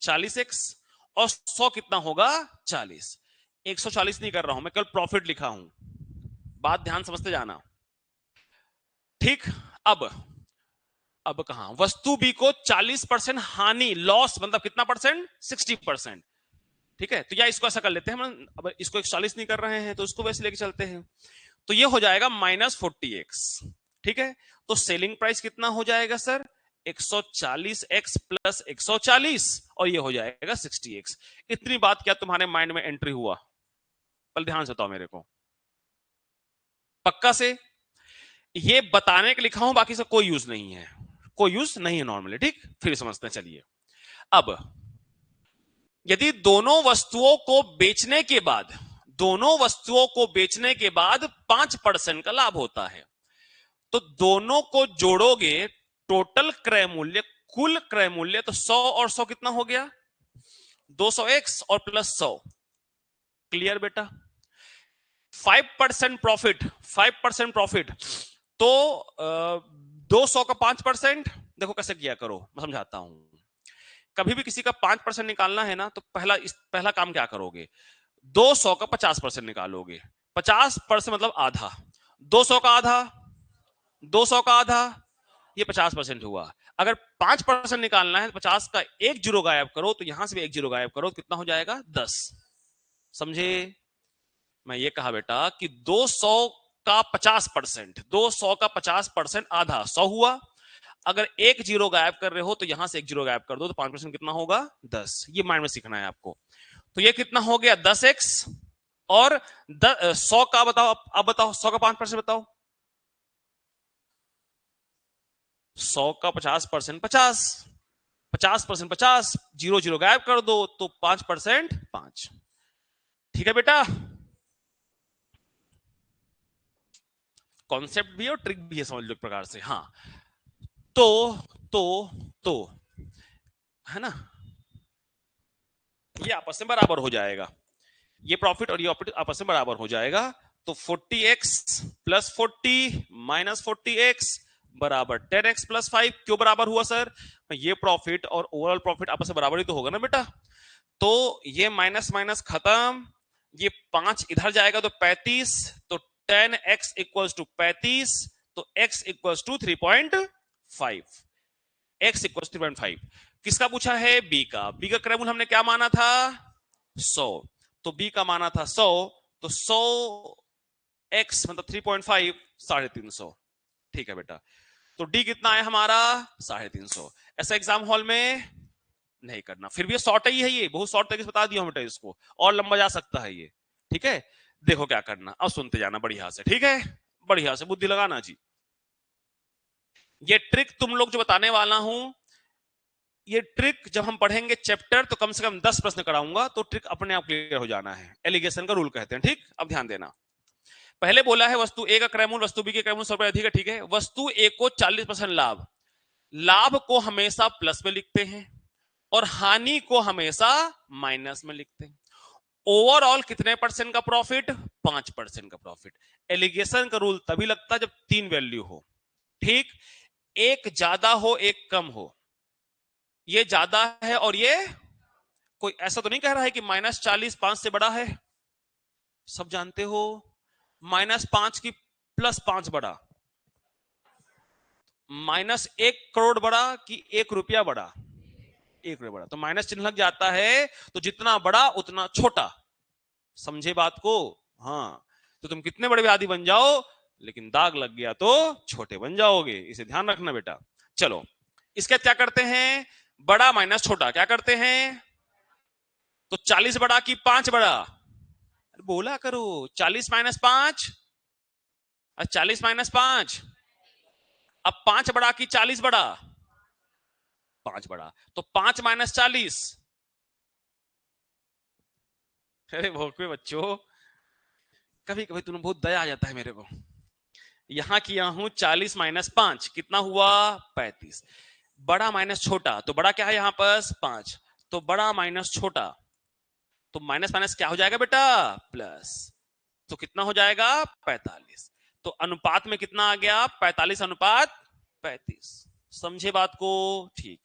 40x, और 100 कितना होगा, 40। 140 नहीं कर रहा हूं मैं, कल प्रॉफिट लिखा हूं, बात ध्यान समझते जाना, ठीक? अब कहां, वस्तु बी को 40% हानि, लॉस, मतलब कितना परसेंट, 60%, ठीक है? तो या इसको ऐसा कर लेते हैं हम, अब इसको 140 नहीं कर रहे हैं तो इसको वैसे लेके चलते हैं। तो ये हो जाएगा -40x, ठीक है? तो सेलिंग प्राइस कितना हो जाएगा सर, 140x + 140, और ये हो जाएगा 60x। इतनी बात क्या तुम्हारे माइंड में एंट्री हुआ? पहले ध्यान से बताओ मेरे को, पक्का से? ये बताने के लिखा हूं, बाकी से कोई यूज नहीं है, कोई यूज नहीं है नॉर्मली, ठीक? फिर समझते हैं, चलिए। अब यदि दोनों वस्तुओं को बेचने के बाद, दोनों वस्तुओं को बेचने के बाद 5% का लाभ होता है, तो दोनों को जोड़ोगे, टोटल क्रय मूल्य, कुल क्रय मूल्य, तो 100 और 100 कितना हो गया, 200x और +100, क्लियर बेटा? 5% प्रॉफिट, 5% प्रॉफिट, तो 200 का 5%, देखो कैसे किया करो, मैं समझाता हूं। कभी भी किसी का 5% निकालना है ना, तो पहला काम क्या करोगे, 200 का 50% निकालोगे। 50% मतलब आधा, 200 का आधा, 200 का आधा, ये 50% हुआ। अगर 5% निकालना है तो 50 का एक जीरो गायब करो, तो यहां से भी एक जीरो गायब करो, तो कितना हो जाएगा, 10। समझे? मैं ये कहा बेटा कि 200 का 50%, 200 का 50% आधा 100 हुआ। अगर एक जीरो गायब कर रहे हो तो यहां से एक जीरो गायब कर दो, तो 5% कितना होगा, 10। ये माइंड में सीखना है आपको। तो ये कितना हो गया, 10x, और 100 का बताओ, अब बताओ 100 का 5% बताओ, 100 का 50% 50, 50% 50, जीरो जीरो गायब कर दो, तो 5% 5, ठीक है बेटा? कॉन्सेप्ट भी है और ट्रिक भी है, समझ लो एक प्रकार से। हाँ, तो है ना, ये आपस में बराबर हो जाएगा, ये प्रॉफिट और ये आपस में बराबर हो जाएगा। तो 40x प्लस 40 माइनस 40x बराबर 10x प्लस 5। क्यों बराबर हुआ सर? ये प्रॉफिट और ओवरऑल प्रॉफिट आपस में बराबर ही तो होगा ना बेटा। तो ये माइनस माइनस खत्म, ये 5 इधर जाएगा तो 35, तो 10x इक्वल्स टू 35, तो x equals to 3.5, x equals 3.5। किसका पूछा है? b का। b का क्रय मूल्य हमने क्या माना था? 100। तो b का माना था 100, तो 100 x मतलब 3.5, 350। ठीक है बेटा। तो d कितना है हमारा? 350। ऐसा एग्जाम हॉल में नहीं करना, फिर भी ये शॉर्ट ही है, ये बहुत शॉर्ट तरीके से बता दिया बेटा, इसको और लंबा जा सकता है ये। ठीक है, देखो क्या करना, अब सुनते जाना बढ़िया से। ठीक है, बढ़िया से बुद्धि लगाना जी। ये ट्रिक तुम लोग जो बताने वाला हूं, ये ट्रिक जब हम पढ़ेंगे चैप्टर तो कम से कम 10 प्रश्न कराऊंगा, तो ट्रिक अपने आप क्लियर हो जाना है। एलिगेशन का रूल कहते हैं। ठीक, अब ध्यान देना। पहले बोला है वस्तु ए का क्रय मूल्य वस्तु बी के क्रय मूल्य 100 रुपए अधिक है। ठीक है, वस्तु ए को 40% लाभ, लाभ को हमेशा प्लस में लिखते हैं और हानि को हमेशा माइनस में लिखते हैं। ओवरऑल कितने परसेंट का प्रॉफिट? 5% का प्रॉफिट। एलिगेशन का रूल तभी लगता है जब 3 वैल्यू हो। ठीक, एक ज्यादा हो एक कम हो, ये ज्यादा है और ये, कोई ऐसा तो नहीं कह रहा है कि -40 5 से बड़ा है। सब जानते हो -5 की +5 बड़ा, -1 करोड़ बड़ा कि 1 रुपया बड़ा? 1 रुपया बड़ा। तो माइनस चिन्ह लग जाता है, तो जितना बड़ा उतना छोटा। समझे बात को? हाँ, तो तुम कितने बड़े आदि बन जाओ, लेकिन दाग लग गया तो छोटे बन जाओगे, इसे ध्यान रखना बेटा। चलो, इसके क्या करते हैं? बड़ा माइनस छोटा क्या करते हैं? तो 40 बड़ा कि 5 बड़ा? बोला करो, 40 माइनस 5, 40 माइनस 5। अब 5 बड़ा कि 40 बड़ा? 5 बड़ा। तो 5 माइनस 40। अरे भोकवे बच्चों, कभी कभी तुम्हें बहुत दया आ जाता है मेरे को। यहां किया हूं 40 माइनस 5, कितना हुआ? 35। बड़ा माइनस छोटा, तो बड़ा क्या है यहां पर? 5। तो बड़ा माइनस छोटा, तो माइनस माइनस क्या हो जाएगा बेटा? प्लस। तो कितना हो जाएगा? 45। तो अनुपात में कितना आ गया? 45 अनुपात 35। समझे बात को? ठीक।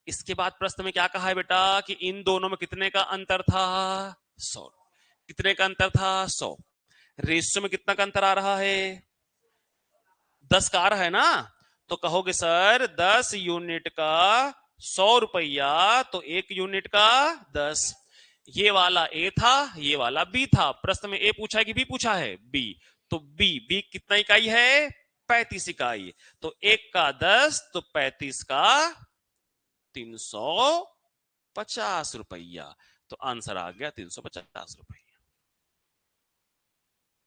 इसके बाद प्रश्न में क्या कहा है बेटा कि इन दोनों में कितने का अंतर था? 100। कितने का अंतर था? 100। रेशियो में कितना का अंतर आ रहा है? 10 का आ रहा है ना। तो कहोगे सर 10 यूनिट का 100 रुपया, तो 1 यूनिट का 10। ये वाला ए था, ये वाला बी था। प्रश्न में ए पूछा है कि बी पूछा है? बी। तो बी, बी कितना इकाई है? 35 इकाई। तो 1 का 10, तो 35 का 350 रुपया। तो आंसर आ गया 350 रुपया।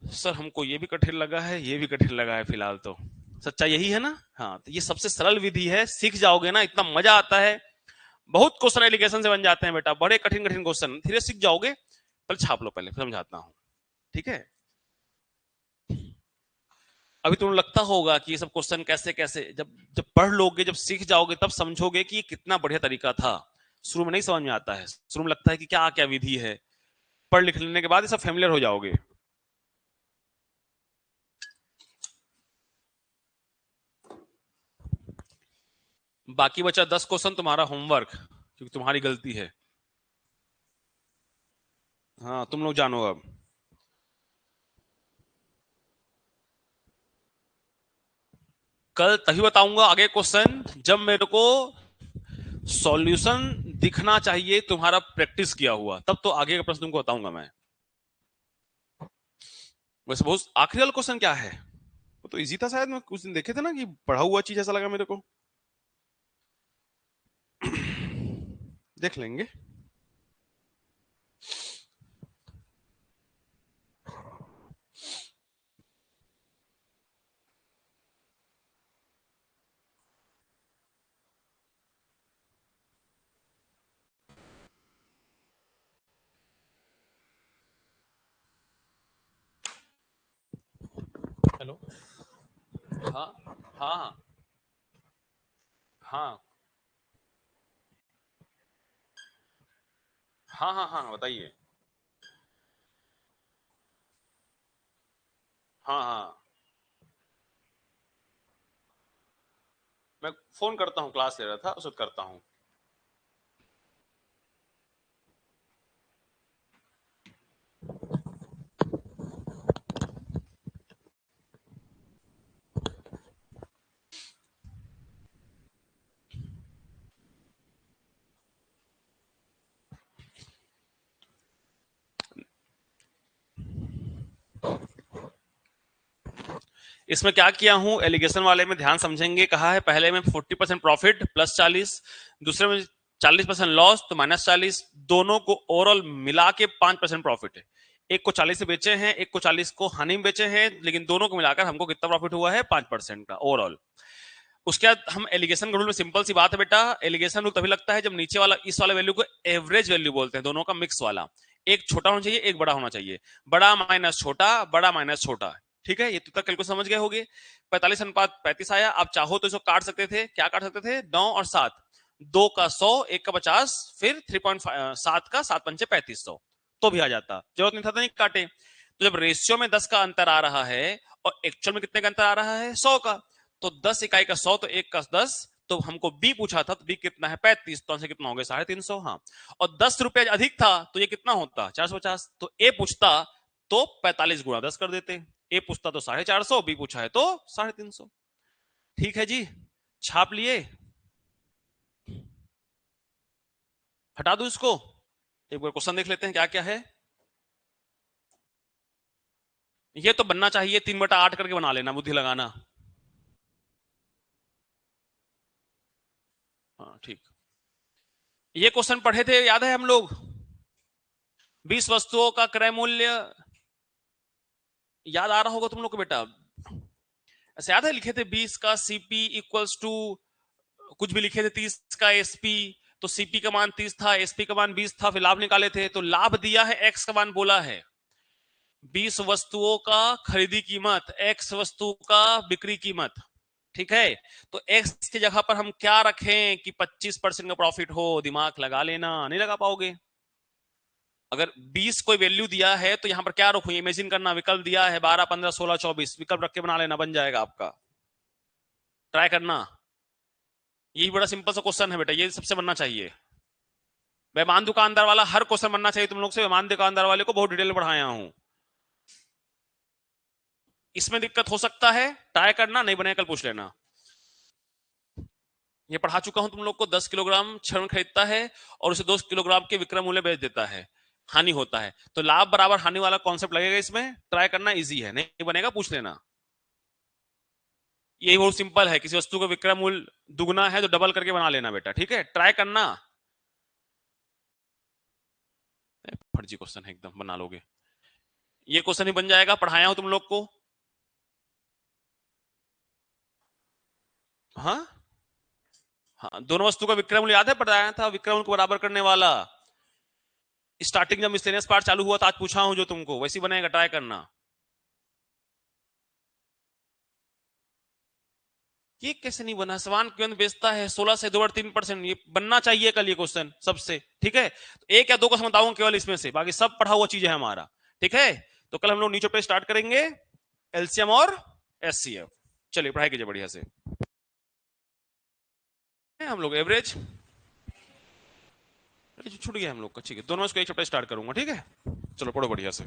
सर हमको ये भी कठिन लगा है, ये भी कठिन लगा है, फिलहाल तो सच्चाई यही है ना। हाँ, तो ये सबसे सरल विधि है, सीख जाओगे ना इतना मजा आता है। बहुत क्वेश्चन एलिगेशन से बन जाते हैं बेटा, बड़े कठिन कठिन क्वेश्चन धीरे सीख जाओगे। पहले छाप लो, पहले समझाता हूं। ठीक है, अभी तुम्हें लगता होगा कि ये सब क्वेश्चन कैसे कैसे, जब जब पढ़ लोगे, जब सीख जाओगे, तब समझोगे कि ये कितना बढ़िया तरीका था। शुरू में नहीं समझ में आता है, शुरू में लगता है कि क्या क्या विधि है। पढ़ लिख लेने के बाद ये सब फेमिलियर हो जाओगे। बाकी बचा 10 क्वेश्चन तुम्हारा होमवर्क, क्योंकि तुम्हारी गलती है। हाँ, तुम लोग जानो अब। कल तभी बताऊंगा आगे क्वेश्चन जब मेरे को सॉल्यूशन दिखना चाहिए तुम्हारा प्रैक्टिस किया हुआ, तब तो आगे का प्रश्न तुमको बताऊंगा मैं। वैसे बहुत आखिरी वाला क्वेश्चन क्या है? वो तो इजी था शायद, मैं कुछ दिन देखे थे ना कि पढ़ा हुआ चीज ऐसा लगा मेरे को। देख लेंगे। हेलो। हाँ हाँ हाँ हाँ हाँ हाँ बताइए। हाँ हाँ मैं फोन करता हूँ, क्लास ले रहा था, उस वक्त करता हूँ। इसमें क्या किया हूं, एलिगेशन वाले में ध्यान समझेंगे, कहा है पहले में 40% प्रॉफिट प्लस 40, दूसरे में 40% लॉस तो माइनस 40, दोनों को ओवरऑल मिला के 5% प्रॉफिट है। एक को 40 से बेचे हैं, एक को 40 को हानि में बेचे हैं, लेकिन दोनों को मिलाकर हमको कितना प्रॉफिट हुआ है, 5% का ओवरऑल। उसके बाद हम एलिगेशन रूल में, सिंपल सी बात है बेटा, एलिगेशन रूल तभी लगता है जब नीचे वाला इस वाले वैल्यू को एवरेज वैल्यू बोलते हैं, दोनों का मिक्स वाला, एक छोटा होना चाहिए एक बड़ा होना चाहिए, बड़ा माइनस छोटा, बड़ा माइनस छोटा। ठीक है, ये तो तक कैलकुलेशन समझ गए होगे। 45 अनुपात 35 आया। आप चाहो तो इसको काट सकते थे, क्या काट सकते थे, 9 और 7, 2 का 100, 1 का 50, फिर 3.7 का 7 पंचे 3500, तो भी आ जाता, जरूरत नहीं था नहीं काटे। तो जब रेशियो में 10 का अंतर आ रहा है और एक्चुअल में कितने का अंतर आ रहा है, 100 का, तो 10 इकाई का 100 तो 1 का 10, तो हमको बी पूछा था, तो बी कितना है 35, तो आंसर कितना हो गया 350। हाँ, और 10 रुपए अधिक था तो ये कितना होता 450, तो ए पूछता तो 45 गुणा 10 कर देते, ए पूछता तो 450, बी पूछा है तो 350। ठीक है जी, छाप लिए, हटा दू इसको, एक बार क्वेश्चन देख लेते हैं क्या क्या है। ये तो बनना चाहिए 3/8 करके बना लेना, बुद्धि लगाना। हाँ ठीक, ये क्वेश्चन पढ़े थे याद है हम लोग, 20 वस्तुओं का क्रय मूल्य, याद आ रहा होगा तुम लोग को बेटा, ऐसे याद है लिखे थे 20 का सीपी इक्वल्स टू कुछ भी लिखे थे, 30 का एसपी, तो सीपी का मान 30 था, एसपी का मान 20 था, फिर लाभ निकाले थे, तो लाभ दिया है, एक्स का मान बोला है, 20 वस्तुओं का खरीदी कीमत, एक्स वस्तु का बिक्री कीमत। ठीक है, तो एक्स की जगह पर हम क्या रखें कि 25% का प्रॉफिट हो, दिमाग लगा लेना, नहीं लगा पाओगे। अगर 20 कोई वैल्यू दिया है तो यहां पर क्या रखूं, इमेजिन करना, विकल्प दिया है 12, 15, 16, 24, विकल्प रख के बना लेना, बन जाएगा आपका, ट्राई करना। यही बड़ा सिंपल सा क्वेश्चन है बेटा, ये सबसे बनना चाहिए। बेईमान दुकानदार वाला हर क्वेश्चन बनना चाहिए तुम लोग से, बेईमान दुकानदार वाले को बहुत डिटेल में पढ़ाया हूं। इसमें दिक्कत हो सकता है, ट्राई करना, नहीं बने कल पूछ लेना। ये पढ़ा चुका हूं तुम लोग को, 10 किलोग्राम क्षण खरीदता है और उसे 2 किलोग्राम के विक्रय मूल्य बेच देता है, हानि होता है, तो लाभ बराबर हानि वाला कॉन्सेप्ट लगेगा इसमें, ट्राई करना, इजी है, नहीं बनेगा पूछ लेना। यही बहुत सिंपल है, किसी वस्तु का विक्रय मूल्य दुगना है तो डबल करके बना लेना बेटा, ठीक है, ट्राई करना। फर्जी क्वेश्चन है एकदम, बना लोगे, ये क्वेश्चन ही बन जाएगा, पढ़ाया हूं तुम लोग को। हाँ हाँ, दोनों वस्तु का विक्रय मूल्य याद है, बताया था, विक्रय मूल्य को बराबर करने वाला, स्टार्टिंग जब मिसलेनियस पार्ट चालू हुआ था, आज पूछा हूं जो तुमको, वैसी बनेगा, ट्राई करना। ये कैसे नहीं बना, समान क्यों बेचता है 16 से 2.3%, ये बनना चाहिए कल ये क्वेश्चन सबसे, ठीक है, तो एक या दो का बताऊंगा केवल इसमें से, बाकी सब पढ़ा हुआ चीज है हमारा, ठीक है। तो कल हम लोग नीचे पे स्टार्ट करेंगे एलसीएम और एचसीएफ। चलिए पढ़ाई कीजिए बढ़िया से। हम लोग एवरेज छूट गया हम लोग का, ठीक है, दोनों इसको एक चैप्टर स्टार्ट करूंगा, ठीक है, चलो पढ़ो बढ़िया से।